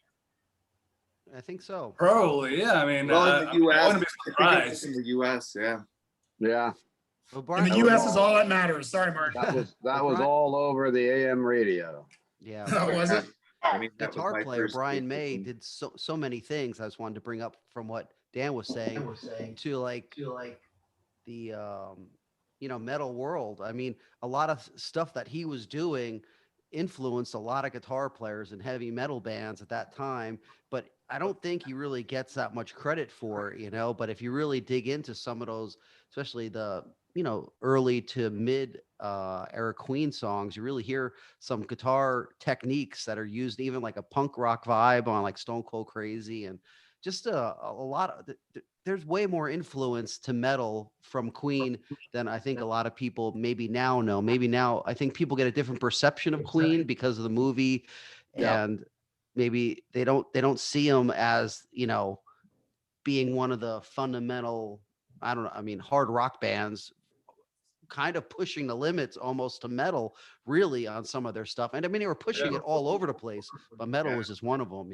I think so. Probably, yeah. I mean, Well, in the US, I wouldn't be I think surprised. in the US, yeah. Yeah, Well, In Brian, the U.S. is all that matters. Sorry, Mark. that was all over the AM radio. yeah. Was it? I mean, that was Guitar my player first Brian taste of May them. did so many things. I just wanted to bring up from what Dan was saying to like the metal world. I mean, a lot of stuff that he was doing influenced a lot of guitar players and heavy metal bands at that time, but I don't think he really gets that much credit for it, but if you really dig into some of those, especially the early to mid era Queen songs, you really hear some guitar techniques that are used, even like a punk rock vibe on like Stone Cold Crazy, and just a lot of there's way more influence to metal from Queen than I think a lot of people maybe now know. Maybe now I think people get a different perception of Queen because of the movie, Yeah. and maybe they don't see them as being one of the fundamental, I don't know, I mean, hard rock bands kind of pushing the limits almost to metal really on some of their stuff. And I mean, they were pushing it all over the place, but metal was just one of them,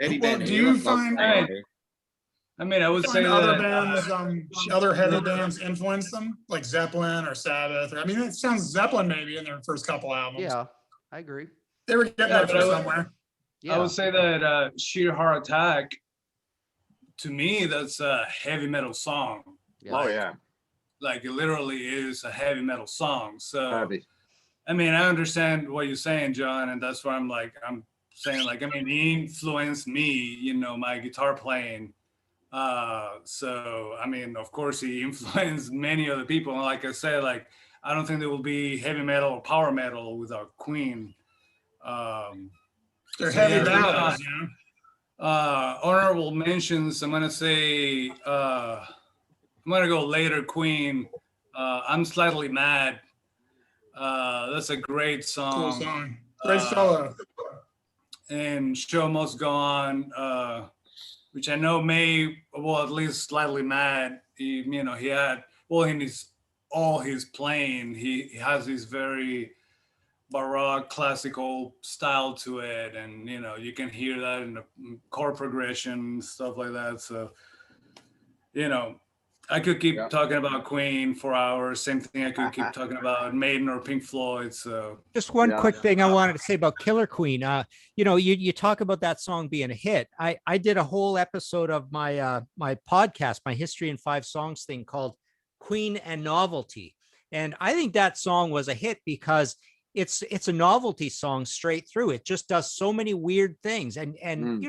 Eddie Well, Van do you Halen find- loved Queen. I mean, I would say Find other that bands, other heavy bands influence them, like Zeppelin or Sabbath. Or, I mean, it sounds Zeppelin maybe in their first couple albums. Yeah, I agree. They were getting Yeah, that but from somewhere. Yeah. I would say that Sheer Heart Attack, to me, that's a heavy metal song. Yeah. Oh yeah, Like it literally is a heavy metal song. So heavy. I mean, I understand what you're saying, John, and that's why I'm saying like, I mean, he influenced me, my guitar playing. So I mean, of course, he influenced many other people. And like I said, like I don't think there will be heavy metal or power metal without Queen. They're So, heavy yeah, ballads, honorable mentions. I'm gonna say I'm gonna go later. Queen. I'm Slightly Mad. That's a great song. Cool song. Great solo. And Show Must Go On, which I know at least Slightly Mad. He had in all his playing, he has this very baroque classical style to it, and you can hear that in the chord progression, stuff like that. So I could keep talking about Queen for hours. Same thing, I could keep talking about Maiden or Pink Floyd. So Just one quick thing I wanted to say about Killer Queen. You talk about that song being a hit. I did a whole episode of my my podcast, my History in 5 Songs thing called Queen and Novelty. And I think that song was a hit because it's a novelty song straight through. It just does so many weird things, and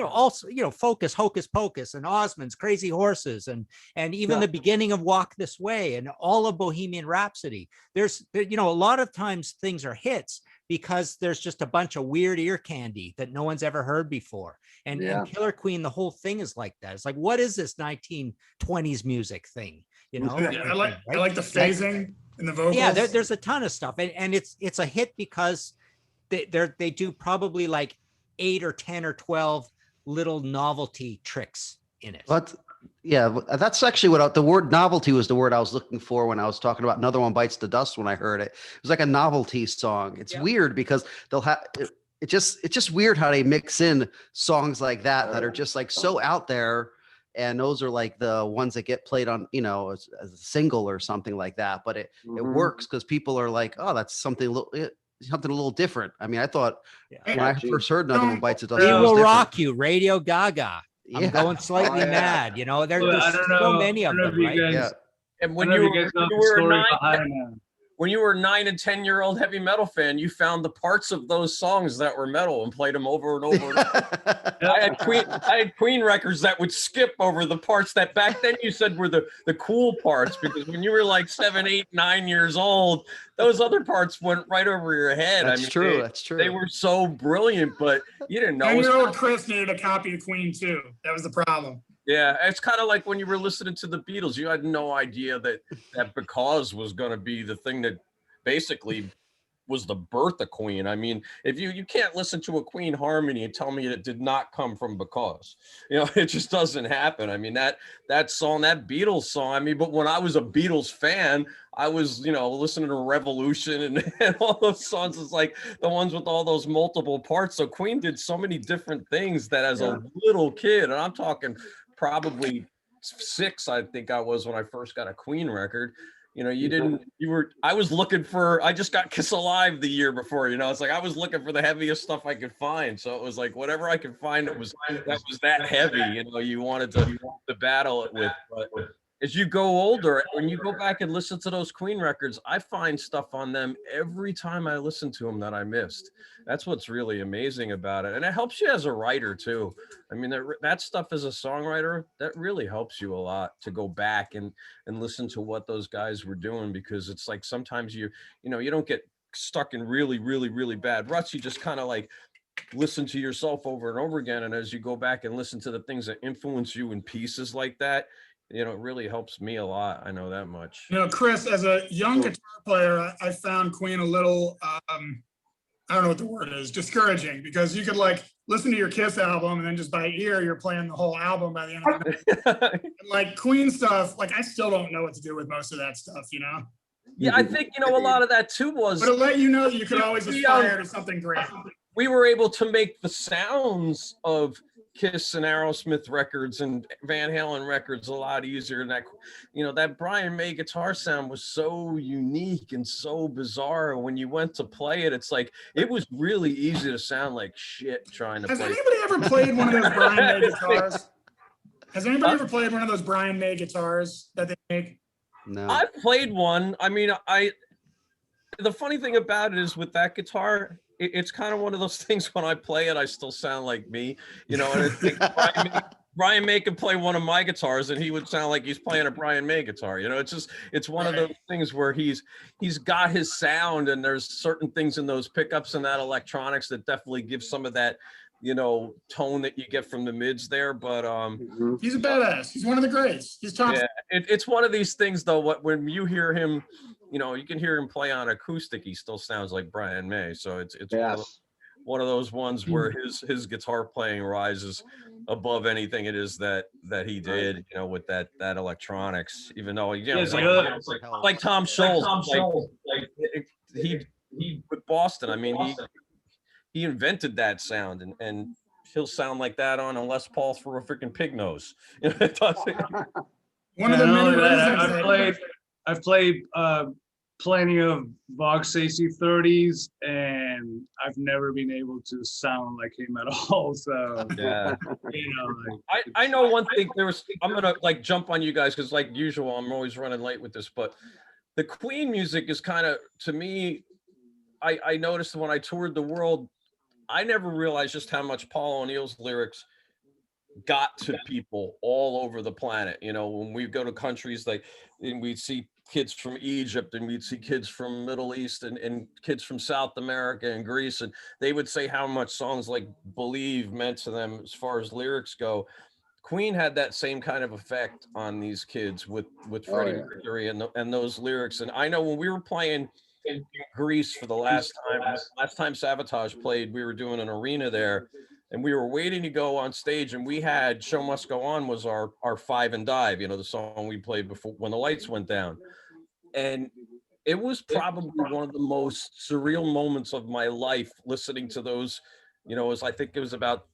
also Focus, Hocus Pocus, and Osmond's Crazy Horses, and even the beginning of Walk This Way, and all of Bohemian Rhapsody. There's a lot of times things are hits because there's just a bunch of weird ear candy that no one's ever heard before. And Killer Queen, the whole thing is like that. It's like, what is this 1920s music thing? I like the phasing and the vocals. Yeah, there's a ton of stuff, and it's a hit because they do probably like 8 or 10 or 12 little novelty tricks in it. But yeah, that's actually what the word novelty was the word I was looking for when I was talking about Another One Bites the Dust. When I heard it, it was like a novelty song. It's weird because they'll have it's just weird how they mix in songs like that are just like so out there. And those are like the ones that get played on, as a single or something like that. But it works because people are like, oh, that's something a little different. I mean, I thought when I first heard Another One Bites the Dust, We it was Will different. Rock You, Radio Gaga. I'm going slightly mad. There's I don't know, so many of them, right? Yeah. And when you were know if you guys know the story behind behind when you were a 9 and 10-year-old heavy metal fan, you found the parts of those songs that were metal and played them over and over and over. I had Queen records that would skip over the parts that back then you said were the cool parts, because when you were like 7, 8, 9 years old, those other parts went right over your head. That's true. That's true. They were so brilliant, but you didn't know. 10-year-old Chris needed a copy of Queen too. That was the problem. Yeah, it's kind of like when you were listening to the Beatles, you had no idea that Because was going to be the thing that basically was the birth of Queen. I mean, if you can't listen to a Queen harmony and tell me it did not come from Because, it just doesn't happen. I mean, that song, that Beatles song, I mean, but when I was a Beatles fan, I was, listening to Revolution and all those songs. It's like the ones with all those multiple parts. So Queen did so many different things that as a little kid, and I'm talking probably 6, I think I was when I first got a Queen record. I was looking for, I just got Kiss Alive the year before, it's like I was looking for the heaviest stuff I could find. So it was like whatever I could find that was that heavy, you wanted to battle it with. But as you go older, when you go back and listen to those Queen records, I find stuff on them every time I listen to them that I missed. That's what's really amazing about it. And it helps you as a writer too. I mean, that stuff as a songwriter, that really helps you a lot to go back and listen to what those guys were doing, because it's like sometimes you don't get stuck in really, really, really bad ruts. You just kind of like listen to yourself over and over again. And as you go back and listen to the things that influence you in pieces like that, it really helps me a lot. I know that much. Chris, as a young guitar player, I found Queen a little, I don't know what the word is, discouraging, because you could like listen to your Kiss album and then just by ear, you're playing the whole album by the end of the night. Like Queen stuff, like I still don't know what to do with most of that stuff, Yeah, I think, a lot of that too was. But it let you know that you could always aspire to something great. We were able to make the sounds of Kiss and Aerosmith records and Van Halen records a lot easier. And that Brian May guitar sound was so unique and so bizarre. When you went to play it, it's like, it was really easy to sound like shit trying to play. Has anybody ever played one of those Brian May guitars? Has anybody ever played one of those Brian May guitars that they make? No. I've played one. I mean, the funny thing about it is with that guitar, it's kind of one of those things when I play it, I still sound like me, and it's like Brian May could play one of my guitars and he would sound like he's playing a Brian May guitar. It's one of those things where he's got his sound, and there's certain things in those pickups and that electronics that definitely give some of that, tone that you get from the mids there. But he's a badass. He's one of the greats. He's top. Yeah, it's one of these things though. When you hear him, you can hear him play on acoustic, he still sounds like Brian May. So it's one of those ones where his guitar playing rises above anything it is that he did, with that electronics. Even though like Tom Scholz, he with Boston. I mean, he invented that sound, and he'll sound like that on a Les Paul for a freaking pig nose. It doesn't. One of the many I've played plenty of Vox AC30s, and I've never been able to sound like him at all. So yeah, I know one thing. I'm gonna like jump on you guys because like usual, I'm always running late with this, but the Queen music is kind of, to me, I noticed when I toured the world, I never realized just how much Paul O'Neill's lyrics got to people all over the planet. When we go to countries like, and we'd see kids from Egypt, and we'd see kids from Middle East, and kids from South America and Greece, and they would say how much songs like Believe meant to them as far as lyrics go. Queen had that same kind of effect on these kids with Freddie Mercury and those lyrics. And I know when we were playing in Greece for the last time Sabotage played, we were doing an arena there, and we were waiting to go on stage, and we had Show Must Go On was our Five and Dive, the song we played before when the lights went down. And it was probably one of the most surreal moments of my life listening to those, I think it was about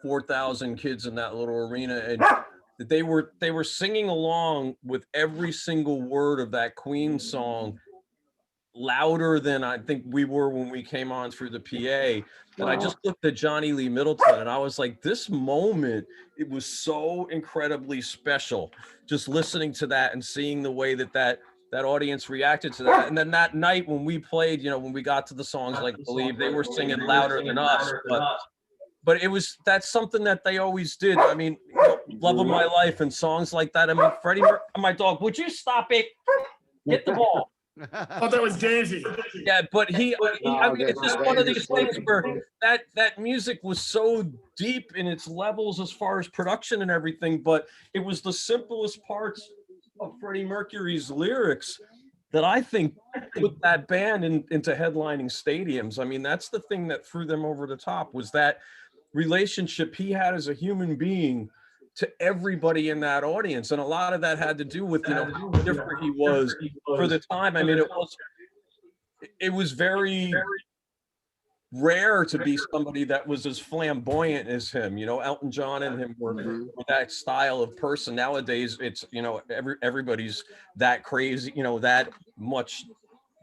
4,000 kids in that little arena, and they were singing along with every single word of that Queen song, louder than I think we were when we came on through the PA. And I just looked at Johnny Lee Middleton, and I was like, this moment, it was so incredibly special, just listening to that and seeing the way that that audience reacted to that. And then that night when we played, when we got to the songs like Believe, they were singing louder than us. But that's something that they always did. I mean, Love of My Life and songs like that. I mean, Freddie, my dog, would you stop it? Get the ball. I thought that was Daisy. Yeah, but I mean, it's just one of these things where that music was so deep in its levels as far as production and everything, but it was the simplest parts of Freddie Mercury's lyrics that I think put that band into headlining stadiums. I mean, that's the thing that threw them over the top, was that relationship he had as a human being to everybody in that audience. And a lot of that had to do with, how different he was for the time. I mean, it was very rare to be somebody that was as flamboyant as him. Elton John and him were that style of person. Nowadays, it's, everybody's that crazy, that much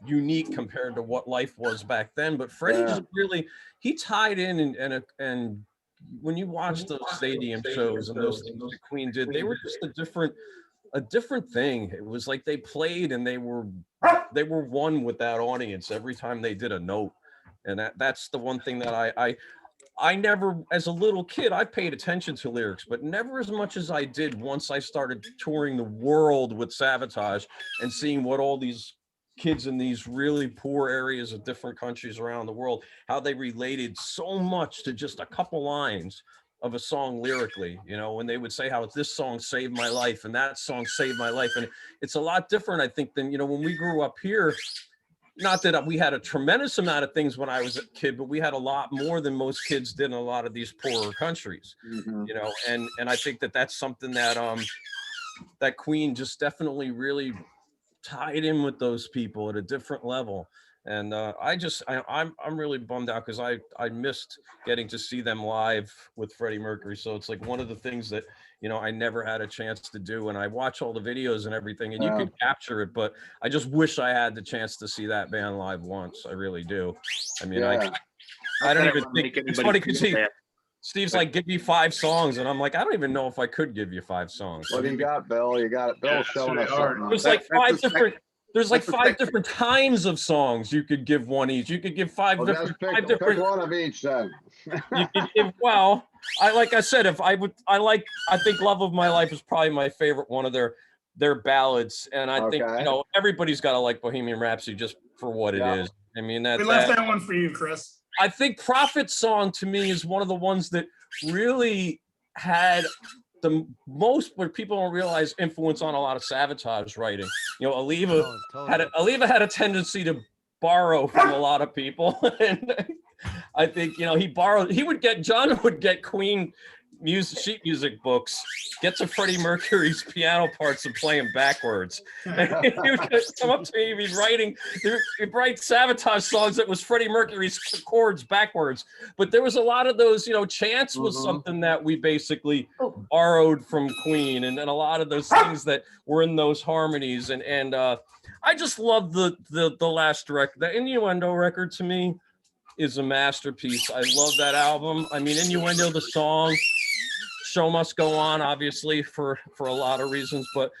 unique compared to what life was back then. But Freddie just really, he tied in and when you watch those stadium shows and those things that Queen did, they were just a different thing. It was like they played and they were one with that audience every time they did a note. And that's the one thing that I never, as a little kid, I paid attention to lyrics, but never as much as I did once I started touring the world with Sabotage and seeing what all these kids in these really poor areas of different countries around the world, how they related so much to just a couple lines of a song lyrically, when they would say how this song saved my life and that song saved my life. And it's a lot different, I think, than, when we grew up here. Not that we had a tremendous amount of things when I was a kid, but we had a lot more than most kids did in a lot of these poorer countries, and I think that's something that that Queen just definitely really tied in with those people at a different level. And I'm really bummed out because I missed getting to see them live with Freddie Mercury. So it's like one of the things that, I never had a chance to do. And I watch all the videos and everything, and you can capture it, but I just wish I had the chance to see that band live once. I really do. I mean, I don't even think it's funny because Steve's like, give me 5 songs. And I'm like, I don't even know if I could give you 5 songs. What do you got, Bill? You got it. Bill's showing us something. There's like 5 different. There's like 5 different kinds of songs you could give one each. You could give 5 different. Pick one of each then. You could give. Well, like I said, I think "Love of My Life" is probably my favorite one of their ballads, and I think everybody's got to like Bohemian Rhapsody just for what it is. I mean, we left that one for you, Chris. I think "Prophet Song" to me is one of the ones that really had the most, where people don't realize, influence on a lot of Sabotage writing. Aliva had a tendency to borrow from a lot of people, and I think John would get Queen sheet music books, get to Freddie Mercury's piano parts and play them backwards. And he would come up to me, he'd write Sabotage songs that was Freddie Mercury's chords backwards. But there was a lot of those, Chance was something that we basically borrowed from Queen, and a lot of those things that were in those harmonies. And I just love the last record. The Innuendo record to me is a masterpiece. I love that album. I mean, Innuendo, the song, Show Must Go On, obviously for a lot of reasons, but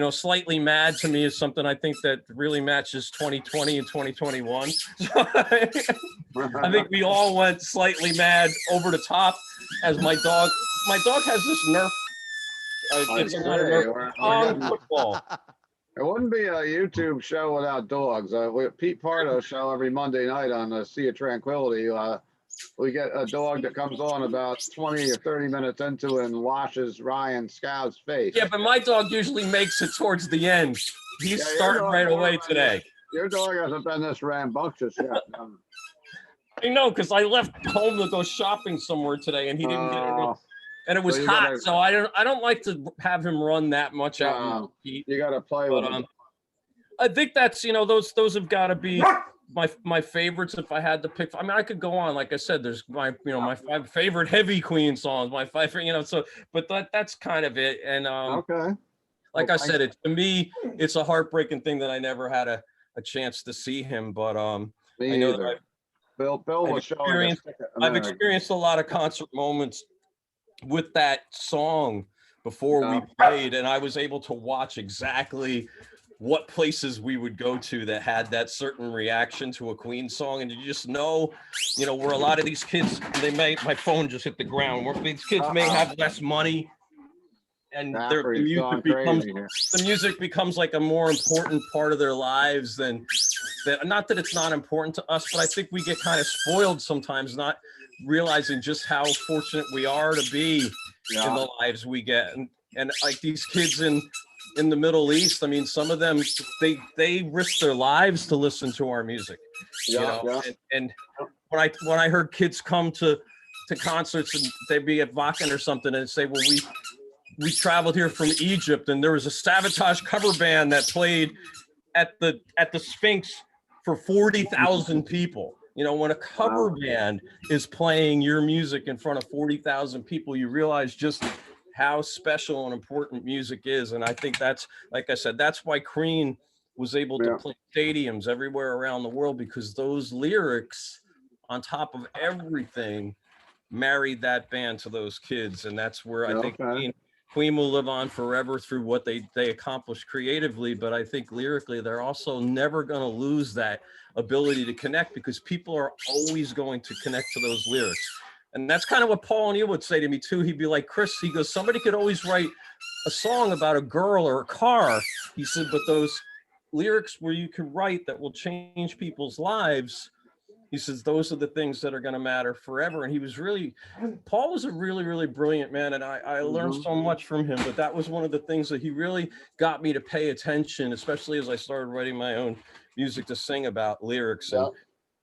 Slightly Mad to me is something I think that really matches 2020 and 2021. So I think we all went slightly mad, over the top. As my dog has this Nerf. It's not a Nerf on football. It wouldn't be a YouTube show without dogs. Pete Pardo's show every Monday night on the Sea of Tranquility. We get a dog that comes on about 20 or 30 minutes into it and washes Ryan Scow's face. Yeah, but my dog usually makes it towards the end. He's starting right away today. Your dog hasn't been this rambunctious yet. I know, because I left home to go shopping somewhere today, and he didn't get it. And it was hot, so I don't like to have him run that much out in the heat. You got to play with him. I think that's those have got to be my favorites if I had to pick. I mean, I could go on. Like I said, there's my 5 favorite heavy Queen songs, my 5, so, but that's kind of it. And like I said, to me, it's a heartbreaking thing that I never had a chance to see him. But I know that Bill was showing. I've experienced a lot of concert moments with that song before we played, and I was able to watch exactly what places we would go to that had that certain reaction to a Queen song. And you just know, where a lot of these kids, my phone just hit the ground, where these kids may have less money, and the music becomes like a more important part of their lives than that. Not that it's not important to us, but I think we get kind of spoiled sometimes, not realizing just how fortunate we are to be in the lives we get. And like these kids in the Middle East, I mean, some of them, they risk their lives to listen to our music, And when I heard kids come to concerts and they'd be at Wacken or something and say, well, we traveled here from Egypt and there was a Sabotage cover band that played at the Sphinx for 40,000 people. When a cover band is playing your music in front of 40,000 people, you realize just how special and important music is. And I think that's, like I said, that's why Queen was able to play stadiums everywhere around the world, because those lyrics on top of everything married that band to those kids. And that's where I think Queen will live on forever through what they accomplished creatively. But I think lyrically, they're also never going to lose that ability to connect, because people are always going to connect to those lyrics. And that's kind of what Paul O'Neill would say to me too. He'd be like, Chris, he goes, somebody could always write a song about a girl or a car. He said, but those lyrics where you can write that will change people's lives, he says, those are the things that are going to matter forever. And Paul was a really, really brilliant man. And I learned so much from him, but that was one of the things that he really got me to pay attention, especially as I started writing my own music, to sing about lyrics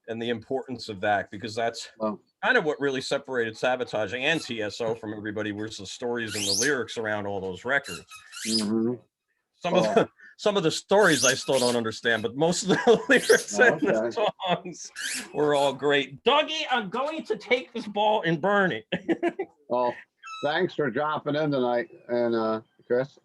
and the importance of that, because that's kind of what really separated Sabotage and TSO from everybody, was the stories and the lyrics around all those records. Some of the stories I still don't understand, but most of the lyrics and the songs were all great. Dougie, I'm going to take this ball and burn it. Well, thanks for dropping in tonight, and Chris.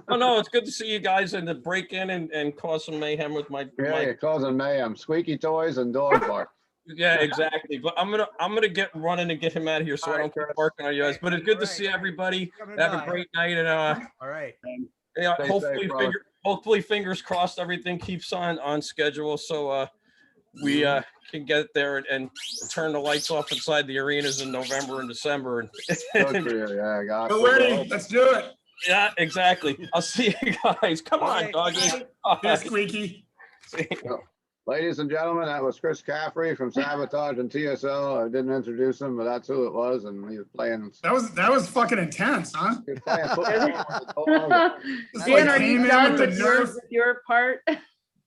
Oh no, it's good to see you guys and to break in and cause some mayhem with my. You're causing mayhem, squeaky toys and dog bark. Yeah, exactly. But I'm gonna get running and get him out of here, so I don't keep barking on you guys. But it's good to see everybody. Have a great night, and all right. Yeah, hopefully, fingers crossed, everything keeps on schedule, so we can get there and turn the lights off inside the arenas in November and December. Let's do it. Yeah, exactly. I'll see you guys. Come on, doggy. Squeaky. Ladies and gentlemen, that was Chris Caffrey from Sabotage and TSO. I didn't introduce him, but that's who it was, and he was playing. That was fucking intense, huh? Dan, are you done with your part?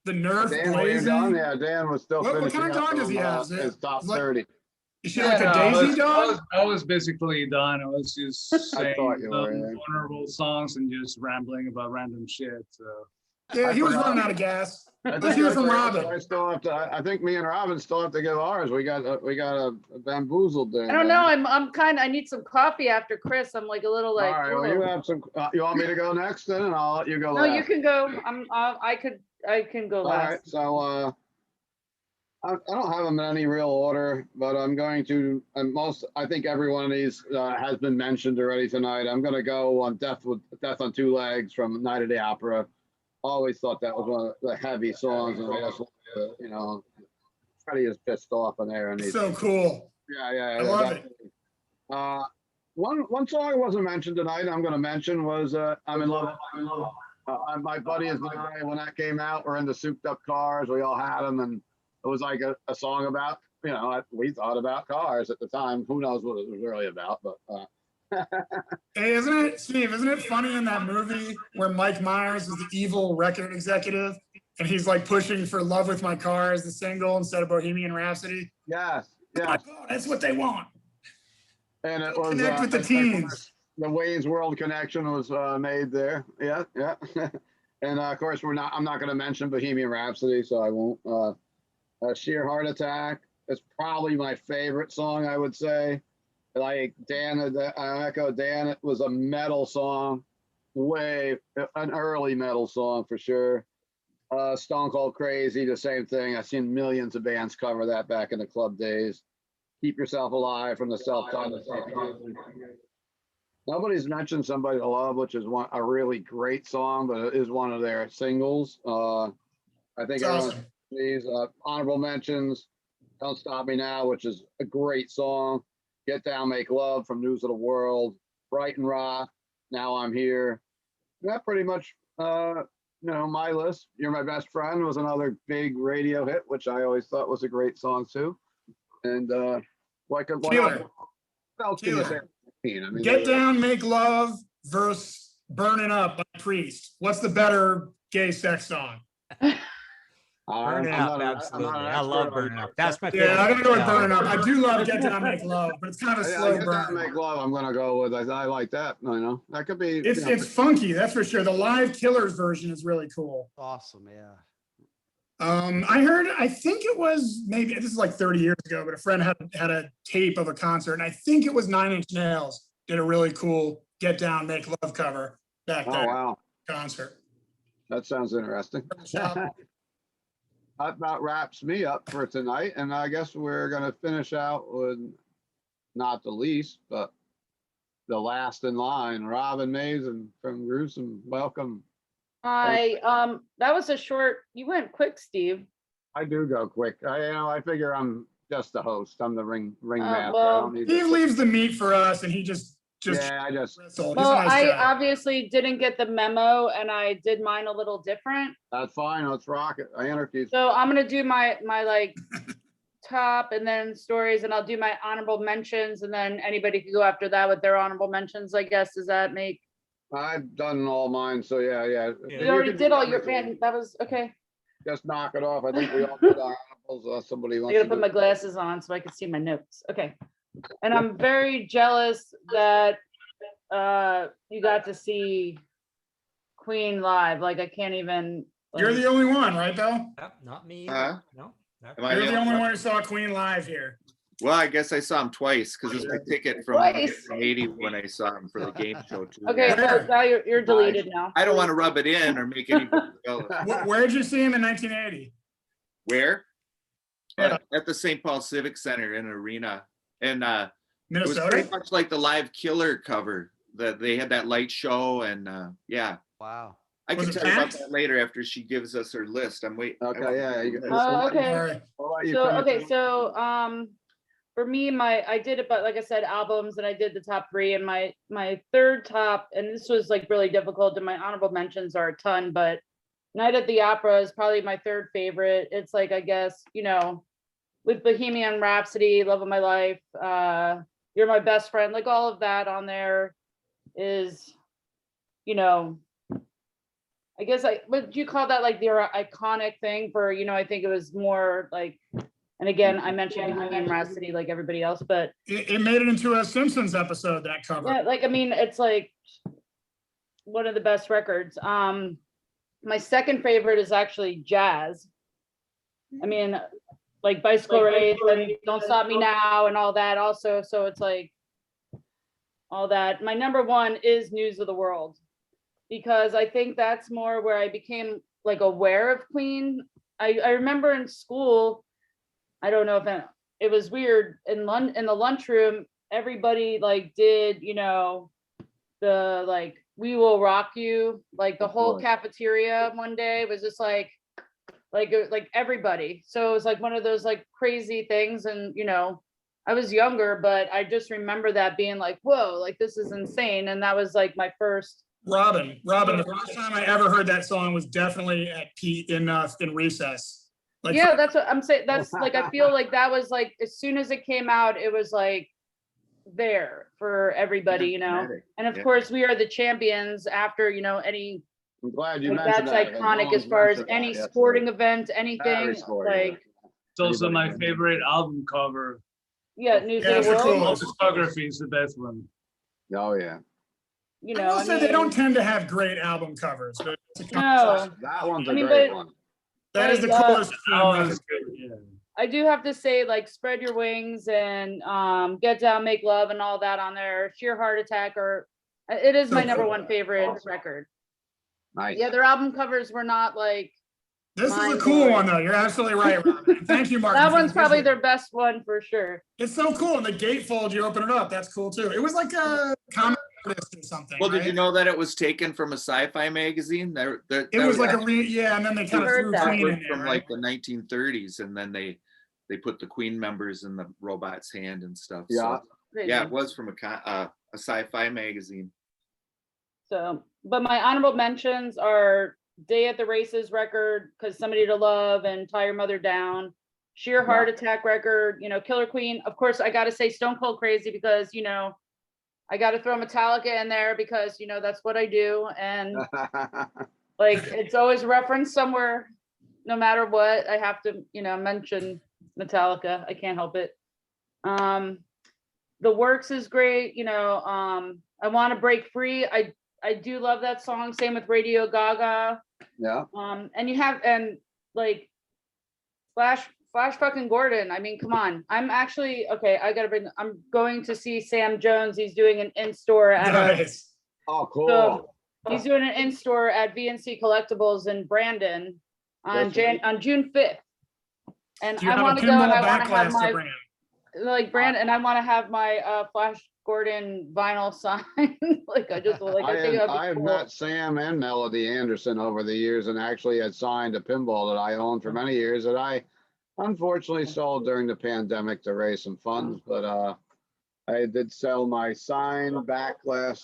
The nerve blazing. Yeah, Dan was still finishing. What kind of dog does he have? His top 30. Is she like a Daisy dog? I was basically done. I was just saying vulnerable songs and just rambling about random shit. So. Yeah, he was running out of gas. Let's hear from Robin. I think me and Robin still have to give ours. We got a bamboozled there. I don't know. I need some coffee after Chris. I'm like a little like. All right. Well, you have some. You want me to go next then, and I'll let you go. No, you can go. I can go last. All right. So I don't have them in any real order, but I'm going to. And I think every one of these has been mentioned already tonight. I'm going to go on Death on Two Legs from Night of the Opera. Always thought that was one of the heavy songs, and I just, Freddie is pissed off in there, and he's so cool. Yeah, I love it. One song I wasn't mentioned tonight, I'm going to mention was "I'm in Love." My buddy is the guy when that came out. We're in the souped-up cars. We all had them, and it was like a song about we thought about cars at the time. Who knows what it was really about, but. Hey, Steve, isn't it funny in that movie where Mike Myers is the evil record executive and he's like pushing for Love With My Car as the single instead of Bohemian Rhapsody? Yes. Oh, that's what they want. And it was connect with the teens. The Wayne's World connection was made there. Yeah. And of course, I'm not going to mention Bohemian Rhapsody, so I won't. Sheer Heart Attack is probably my favorite song, I would say. Like Dan, I echo Dan. It was a metal song, an early metal song for sure. Stone Cold Crazy, the same thing. I've seen millions of bands cover that back in the club days. Keep Yourself Alive from the self-titled. Nobody's mentioned Somebody to Love, which is a really great song, but it is one of their singles. I think It's everyone awesome. these honorable mentions. Don't Stop Me Now, which is a great song. Get Down, Make Love from News of the World. Bright and Rock, Now I'm Here. That pretty much, my list. You're My Best Friend was another big radio hit, which I always thought was a great song too. And what Keeler. else can you say? I mean, Get Down, Make Love versus Burning Up by Priest. What's the better gay sex song? Burning Up, absolutely. I love Burning Up. That's my favorite. Yeah, I'm gonna go with Burning Up. I do love Get Down, Make Love, but it's kind of a slow Get burn. Down, Make Love. I'm gonna go with. I like that. That could be. It's funky, that's for sure. The live Killers version is really cool. Awesome, yeah. I think it was maybe this is like 30 years ago, but a friend had a tape of a concert, and I think it was 9 Inch Nails did a really cool Get Down, Make Love cover back Oh there. wow, Concert. that sounds interesting. That about wraps me up for tonight, and I guess we're gonna finish out with, not the least, but the last in line, Robin Mason from Gruesome. Welcome. That was a short, you went quick, Steve. I do go quick. I figure I'm just the host. I'm the ring master. well, I don't need He to- leaves the meat for us, and he just Yeah, I just. wrestled. He's a Well, nice I guy. obviously didn't get the memo and I did mine a little different. That's fine. Let's rock it. I interviewed. So I'm gonna do my like top and then stories, and I'll do my honorable mentions, and then anybody can go after that with their honorable mentions, I guess. Does that make, I've done all mine, so yeah. you already did all your, man, that was, okay. Just knock it off. I think we all did our honorables, unless somebody I wants gotta to. put my glasses on so I can see my notes. Okay. And I'm very jealous that you got to see Queen live. Like, I can't even. You're the only one, right, Bill? Not me. Huh? No. Am I You're the the only one who saw Queen live here. Well, I guess I saw him twice because it's my ticket from Twice. 80 when I saw him for the game show too. Okay, Yeah. so now you're deleted now. I don't want to rub it in or make anybody jealous. Where'd you see him in 1980? Where? Yeah. At the St. Paul Civic Center in an arena. And it was Minnesota? pretty much like the live Killer cover that they had that light show. And yeah, Wow. I Was can it tell you about packed? that later after she gives us her list. I'm waiting. Okay, yeah. Okay. All right. So for me, I did it, but like I said, albums, and I did the top 3, and my third top, and this was like really difficult, and my honorable mentions are a ton, but Night at the Opera is probably my third favorite. It's like, I guess, with Bohemian Rhapsody, Love of My Life, You're My Best Friend, like all of that on there is, I guess would you call that like the iconic thing for, I think it was more like, and again, I mentioned Bohemian Rhapsody like everybody else, but It made it into a Simpsons episode, that cover. yeah, like, I mean, it's like one of the best records. My second favorite is actually jazz. I mean, like Bicycle Race and Don't Stop Me Now and all that also. So it's like all that. My number 1 is News of the World, because I think that's more where I became like aware of Queen. I remember in school, I don't know if it was weird in the lunchroom, everybody like did, the like We Will Rock You, like the whole cafeteria one day was just like everybody. So it was like one of those like crazy things. And, I was younger, but I just remember that being like, whoa, like this is insane. And that was like my first. Robin, the first time I ever heard that song was definitely at Pete in recess. Like, Yeah, that's what I'm saying. That's like, I feel like that was like, as soon as it came out, it was like there for everybody, and of course We Are the Champions after, any, I'm glad you like, mentioned that's that. iconic as far as any sporting event, anything, Very sporting, like, It's also my favorite album cover. yeah, News Yeah, of it's the the World, coolest. Discography is the best one. Oh, yeah. I will say they mean, don't tend to have great album covers. But it's a No. That one's a I mean, great but- one. that is the like, coolest. Oh, Queen that's record. good. Yeah. I do have to say, like, Spread Your Wings and Get Down, Make Love and all that on there, Sheer Heart Attack, it is my So number cool. 1 favorite record. Nice. The other album covers were not like, This is a Mine cool was- one, though. You're absolutely right, Robin. Thank you, Martin. that for one's the probably visual. their best one for sure. It's so cool. And the gatefold, you open it up. That's cool too. It was like a comic artist or something. Well, did right? you know that it was taken from a sci-fi magazine? It was like yeah, and then they kind of heard threw that. Queen in there, from right? like the 1930s, and then they put the Queen members in the robot's hand and stuff. Yeah. So, Crazy. yeah, it was from a sci-fi magazine. So, but my honorable mentions are Day at the Races record, because Somebody to Love and Tie Your Mother Down, Sheer Heart Attack record, you know, Killer Queen. Of course, I got to say Stone Cold Crazy, because, you know, I got to throw Metallica in there because, you know, that's what I do. And like, it's always referenced somewhere, no matter what, I have to, you know, mention Metallica. I can't help it. The Works is great. You know, I Want to Break Free. I do love that song. Same with Radio Gaga. Yeah. And you have, and like Flash fucking Gordon. I mean, come on. I'm actually, okay, I'm going to see Sam Jones. He's doing an in-store at Nice. Oh, cool. So he's doing an in-store at VNC Collectibles in Brandon on June 5th. And Do you I have want a to go, and pinball I want to have backlash my to brand? like Brandon, and I want to have my Flash Gordon vinyl sign. Like I just like I think it would be I have cool. met Sam and Melody Anderson over the years, and actually had signed a pinball that I owned for many years that I unfortunately sold during the pandemic to raise some funds. But I did sell my signed backlash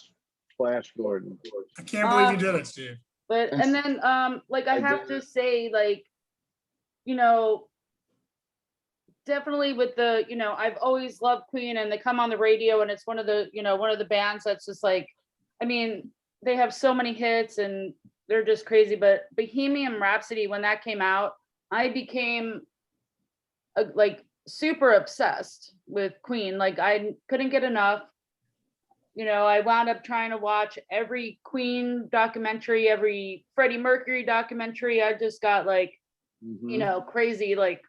Flash Gordon. I can't believe you did it, Steve. But and then like I have to say, like, you know, definitely with the, you know, I've always loved Queen, and they come on the radio, and it's one of the, you know, one of the bands that's just like, I mean, they have so many hits and they're just crazy. But Bohemian Rhapsody, when that came out, I became like super obsessed with Queen. Like I couldn't get enough. You know, I wound up trying to watch every Queen documentary, every Freddie Mercury documentary. I just got like, you know, crazy, like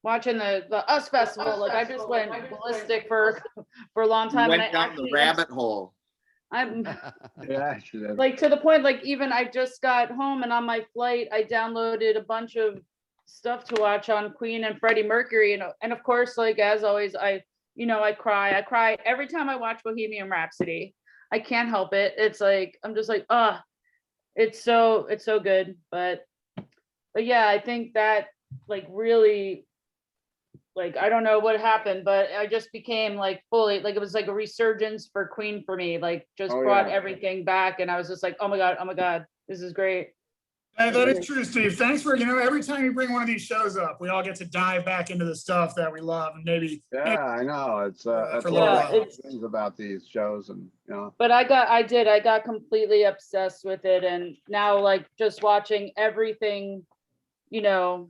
watching the US Festival. Like I just went ballistic for a long time. Went And down the rabbit hole. I'm Yeah, she did. like to the point, like even I just got home, and on my flight, I downloaded a bunch of stuff to watch on Queen and Freddie Mercury. And of course, like as always, I cry every time I watch Bohemian Rhapsody. I can't help it. It's like, I'm just like, it's so good. But yeah, I think that like really, like, I don't know what happened, but I just became like fully, like, it was like a resurgence for Queen for me, like just brought everything back. And I was just like, oh my God, this is great. That is true, Steve. Thanks for, you know, every time you bring one of these shows up, we all get to dive back into the stuff that we love, and maybe. Yeah, I know. It's that's for one a of little the things about these shows, and you know. But I got completely obsessed with it, and now like just watching everything, you know,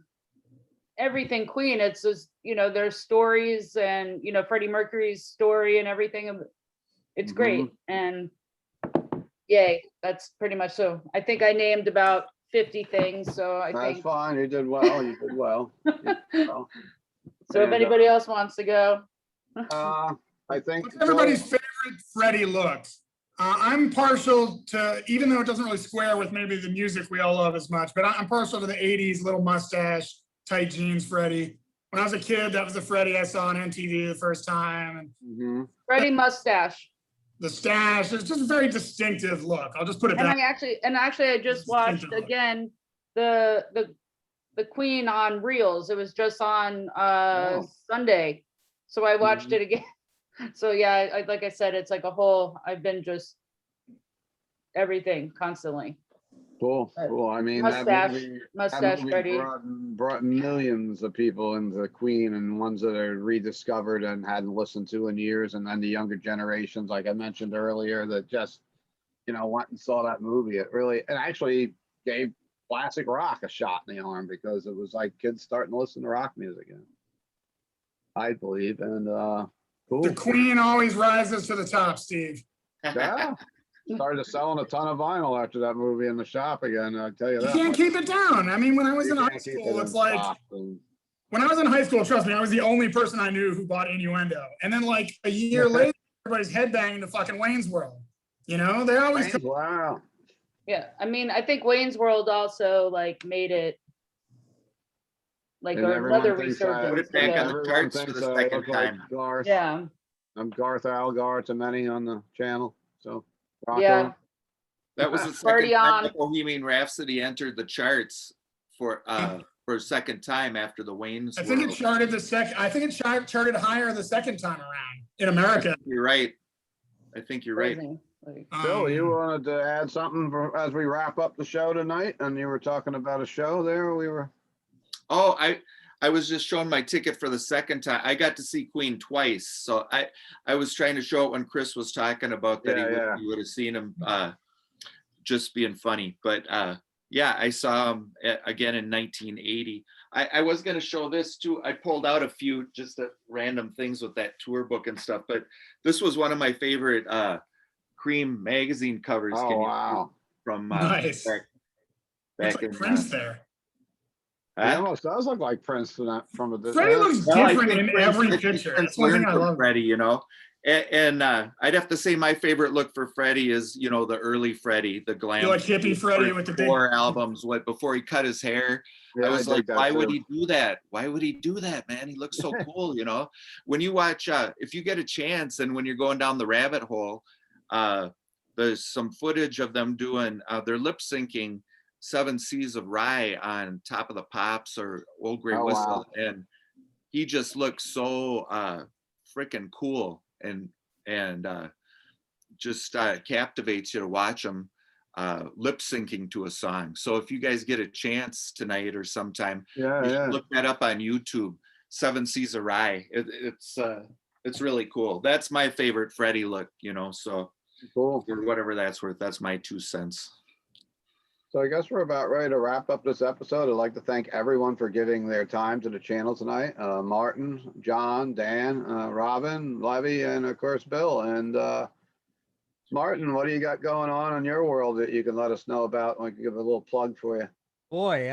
everything Queen. It's just, you know, there's stories, and you know, Freddie Mercury's story and everything. It's great, and yay, that's pretty much so. I think I named about 50 things, so I That's think fine. You did well. You did well. so. If anybody else wants to go, I think What's everybody's favorite Freddie look? I'm partial to, even though it doesn't really square with maybe the music we all love as much, but I'm partial to the 80s little mustache, tight jeans Freddie. When I was a kid, that was the Freddie I saw on MTV the first time. And Freddie mustache. the stash, it's just a very distinctive look. I'll just put it And that I just watched again the Queen on Reels. It was just on Sunday, so I watched it again. So yeah, I like I said, it's like a whole. I've been just everything constantly. Cool. I mean, Mustache Freddie brought millions of people into Queen, and ones that are rediscovered and hadn't listened to in years, and then the younger generations, like I mentioned earlier, that just, you know, went and saw that movie. It actually gave classic rock a shot in the arm, because it was like kids starting to listen to rock music again, I believe. And cool. the Queen always rises to the top, Steve. Yeah. Started selling a ton of vinyl after that movie in the shop again. I tell you that. You can't keep it down. I mean, when I was in high school, it's like, when I was in high school, trust me, I was the only person I knew who bought Innuendo. And then like a year later, everybody's headbanging to fucking Wayne's World. You know, they always. Wow. Yeah, I mean, I think Wayne's World also like made it like another resurgence. Put it back on the charts for the second time. Garth. Yeah. I'm Garth Algar to many on the channel. So Yeah. That was the Already second time on. that Bohemian Rhapsody entered the charts for a second time after the Wayne's I think it World. charted the second. I think it charted higher the second time around in America. You're right. I think you're right. Crazy. Like, Bill, you wanted to add something as we wrap up the show tonight, and you were talking about a show there. We were. Oh, I was just showing my ticket for the second time. I got to see Queen twice, so I was trying to show it when Chris was talking about that. He would have seen him just being funny, but yeah, I saw him again in 1980. I was going to show this too. I pulled out a few just random things with that tour book and stuff, but this was one of my favorite Cream magazine covers. Oh, wow. From nice. back like in Prince there. He almost does look like Prince from a distance. Freddie looks different in every picture. That's one thing I love. Freddie, you know. And I'd have to say my favorite look for Freddie is, you know, the early Freddie, the glam. You like hippie Freddie with the big 4 albums, before he cut his hair. Yeah, I was like, that why too. would he do that? Why would he do that, man? He looks so cool, you know. When you watch, if you get a chance, and when you're going down the rabbit hole, there's some footage of them doing, they're lip syncing 7 Seas of Rye on Top of the Pops or Old Grey Whistle, and he just looks so freaking cool and just captivates you to watch him lip syncing to a song. So if you guys get a chance tonight or sometime, you should look that up on YouTube. 7 Seas of Rye. It's really cool. That's my favorite Freddie look, you know. So cool. For whatever that's worth, that's my 2 cents. So I guess we're about ready to wrap up this episode. I'd like to thank everyone for giving their time to the channel tonight. Martin, John, Dan, Robin, Levy, and of course, Bill. And Martin, what do you got going on in your world that you can let us know about? We can give a little plug for you. Boy,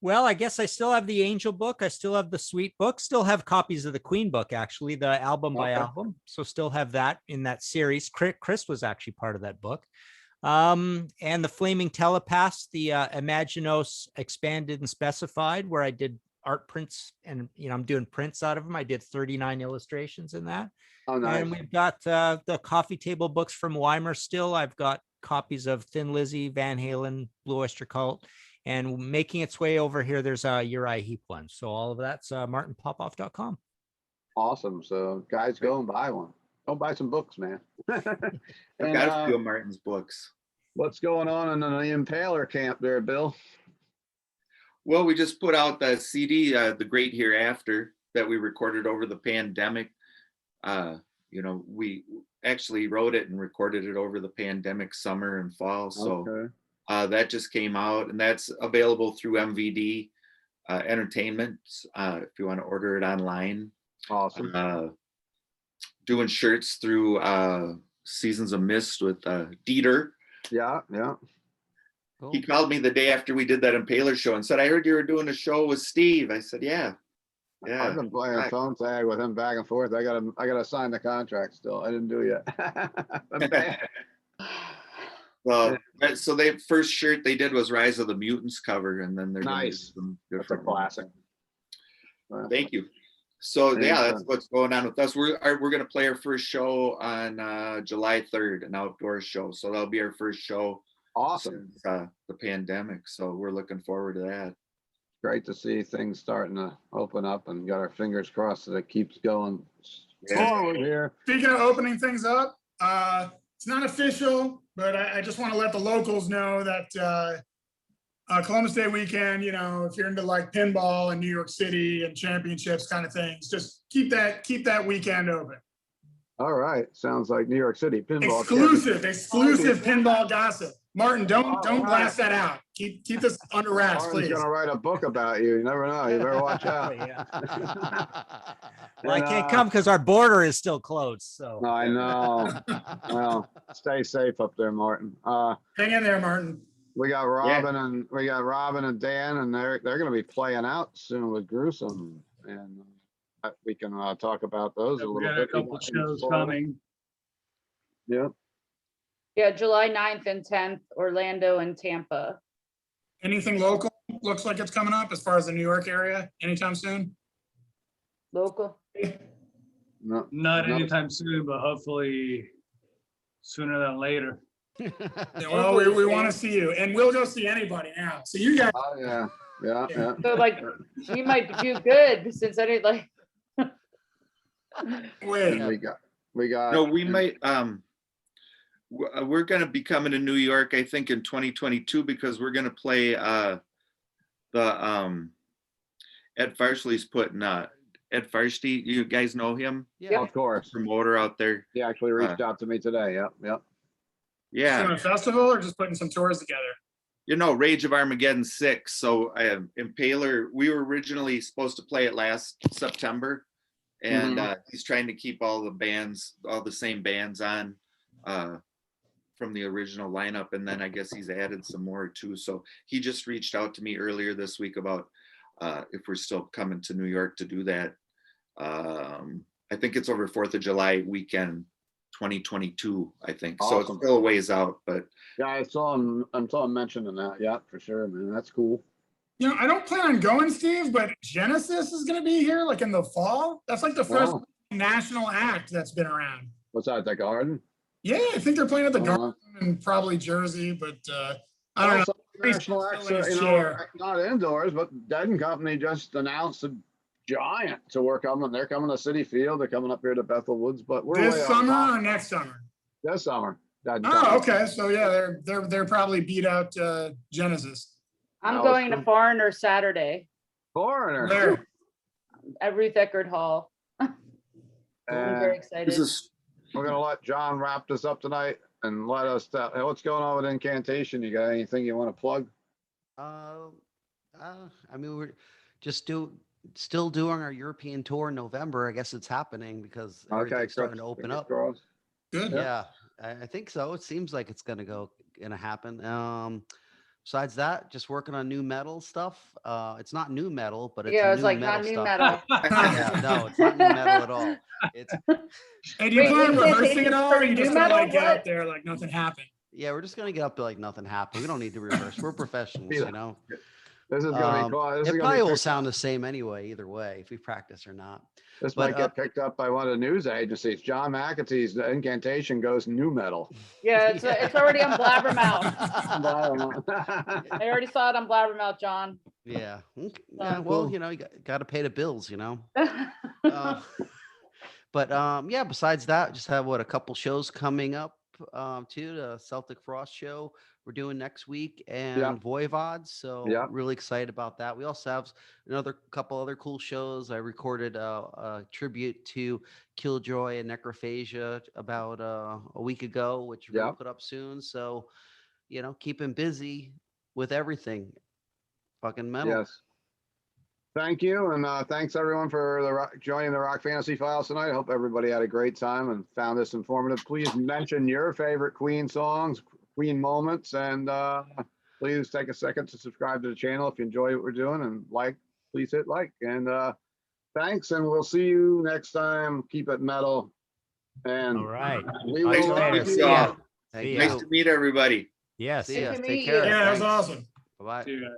well, I guess I still have the Angel book. I still have the Sweet book. Still have copies of the Queen book, actually, the album by album. So still have that in that series. Chris was actually part of that book. And the Flaming Telepaths, the Imaginos Expanded and Specified, where I did art prints, and you know, I'm doing prints out of them. I did 39 illustrations in that. Oh, nice. And we've got the coffee table books from Weimar still. I've got copies of Thin Lizzy, Van Halen, Blue Oyster Cult, and making its way over here, there's a Uriah Heep one. So all of that's martinpopoff.com. Awesome. So guys, go and buy one. Go buy some books, man. I've got a few of Martin's books. What's going on in the Impaler camp there, Bill? Well, we just put out the CD, The Great Hereafter, that we recorded over the pandemic. You know, we actually wrote it and recorded it over the pandemic summer and fall. So that just came out, and that's available through MVD Entertainment if you want to order it online. Awesome. Doing shirts through Seasons of Mist with Dieter. Yeah. Cool. He called me the day after we did that Impaler show and said, I heard you were doing a show with Steve. I said, yeah. I've been playing phone tag with him back and forth. I gotta sign the contract still. I didn't do it yet. Well, so the first shirt they did was Rise of the Mutants cover, and then they're nice. Some That's a classic. Thank you. So yeah, that's what's going on with us. We're going to play our first show on July 3rd, an outdoor show. So that'll be our first show. Awesome. Since the pandemic. So we're looking forward to that. Great to see things starting to open up, and got our fingers crossed that it keeps going forward here. Speaking of opening things up, it's not official, but I just want to let the locals know that Columbus Day weekend, you know, if you're into like pinball in New York City and championships kind of things, just keep that weekend open. All right, sounds like New York City pinball. Exclusive pinball gossip. Martin, don't blast that out. Keep this under wraps, Martin's please. Gonna write a book about you. You never know. You better watch out. Well, I can't come because our border is still closed. So I know. Well, stay safe up there, Martin. Hang in there, Martin. We got Robin and Dan, and they're going to be playing out soon with Gruesome, and we can talk about those a little bit. A couple shows coming. Yeah. Yeah, July 9th and 10th, Orlando and Tampa. Anything local? Looks like it's coming up as far as the New York area anytime soon? Local? Not anytime soon, but hopefully sooner than later. Well, we want to see you, and we'll go see anybody now. So you guys, Oh, yeah, yeah, yeah. So like, we might do good since I didn't like. wait. We got. No, we might, we're gonna be coming to New York, I think, in 2022, because we're gonna play, Ed Farsley's putting, Ed Farsley, you guys know him? Yeah. Of course. Promoter out there. He actually reached out to me today. Yep, yep. Yeah. Doing a festival or just putting some tours together? You know, Rage of Armageddon 6. So Impaler, we were originally supposed to play it last September, and he's trying to keep all the bands, all the same bands on from the original lineup. And then I guess he's added some more too. So he just reached out to me earlier this week about if we're still coming to New York to do that. I think it's over 4th of July weekend, 2022, I think. So it's Awesome. still a ways out, but Yeah, I saw him mentioning that. Yeah, for sure, man. That's cool. You know, I don't plan on going, Steve, but Genesis is going to be here like in the fall. That's like the first Wow. national act that's been around. What's that, the Garden? Yeah, I think they're playing at the Uh-huh. Garden and probably Jersey, but I don't know. Also, National acts, you know, not indoors, but Dead and Company just announced a giant tour coming. They're coming to City Field. They're coming up here to Bethel Woods, but we're way This off summer top. or next summer? This summer. Dead and Oh, Company. okay. So yeah, they're probably beat out Genesis. I'm That was going to cool. Foreigner Saturday Foreigner. Where? at Ruth Eckerd Hall. I'm very excited. We're gonna let John wrap this up tonight and let us tell, hey, what's going on with Incantation? You got anything you want to plug? I mean, we're just still doing our European tour in November. I guess it's happening because everything's starting to open up. Good. Yeah, I think so. It seems like it's gonna happen. Besides that, just working on new metal stuff. It's not new metal, but it's Yeah, it's new like metal not new stuff. metal. Yeah, no, it's not new metal at all. It's Hey, do you Wait, plan on you said rehearsing it all, or are you new just gonna metal? like get What? out there like nothing happened? yeah, we're just gonna get up to like nothing happened. We don't need to rehearse. We're professionals, Yeah. you know. This is gonna be cool. This is It gonna probably be will picked sound the same anyway, either way, if we practice or not. This But, might get picked up by one of the news agencies. John McAtee's Incantation goes new metal. Yeah, it's already on Blabbermouth. Yeah. I already saw it on Blabbermouth, John. Yeah. Okay. Yeah. Well, you know, you got to pay the bills, you know. But yeah, besides that, just have a couple shows coming up too. The Celtic Frost show we're doing next week and Voivods. So really excited about that. We also have another couple other cool shows. I recorded a tribute to Killjoy and Necrophagia about a week ago, which we're gonna put up soon. So, you know, keeping busy with everything. Fucking metal. Yes. Thank you, and thanks everyone for joining the Rock Fantasy Files tonight. I hope everybody had a great time and found this informative. Please mention your favorite Queen songs, Queen moments, and please take a second to subscribe to the channel if you enjoy what we're doing, and please hit like. And thanks, and we'll see you next time. Keep it metal. And All right. we Nice will to meet see you all. Thank Nice you. to meet everybody. Yes. See ya. Nice to Take meet care. you. Yeah, that was Thanks. awesome. Bye-bye. See you guys.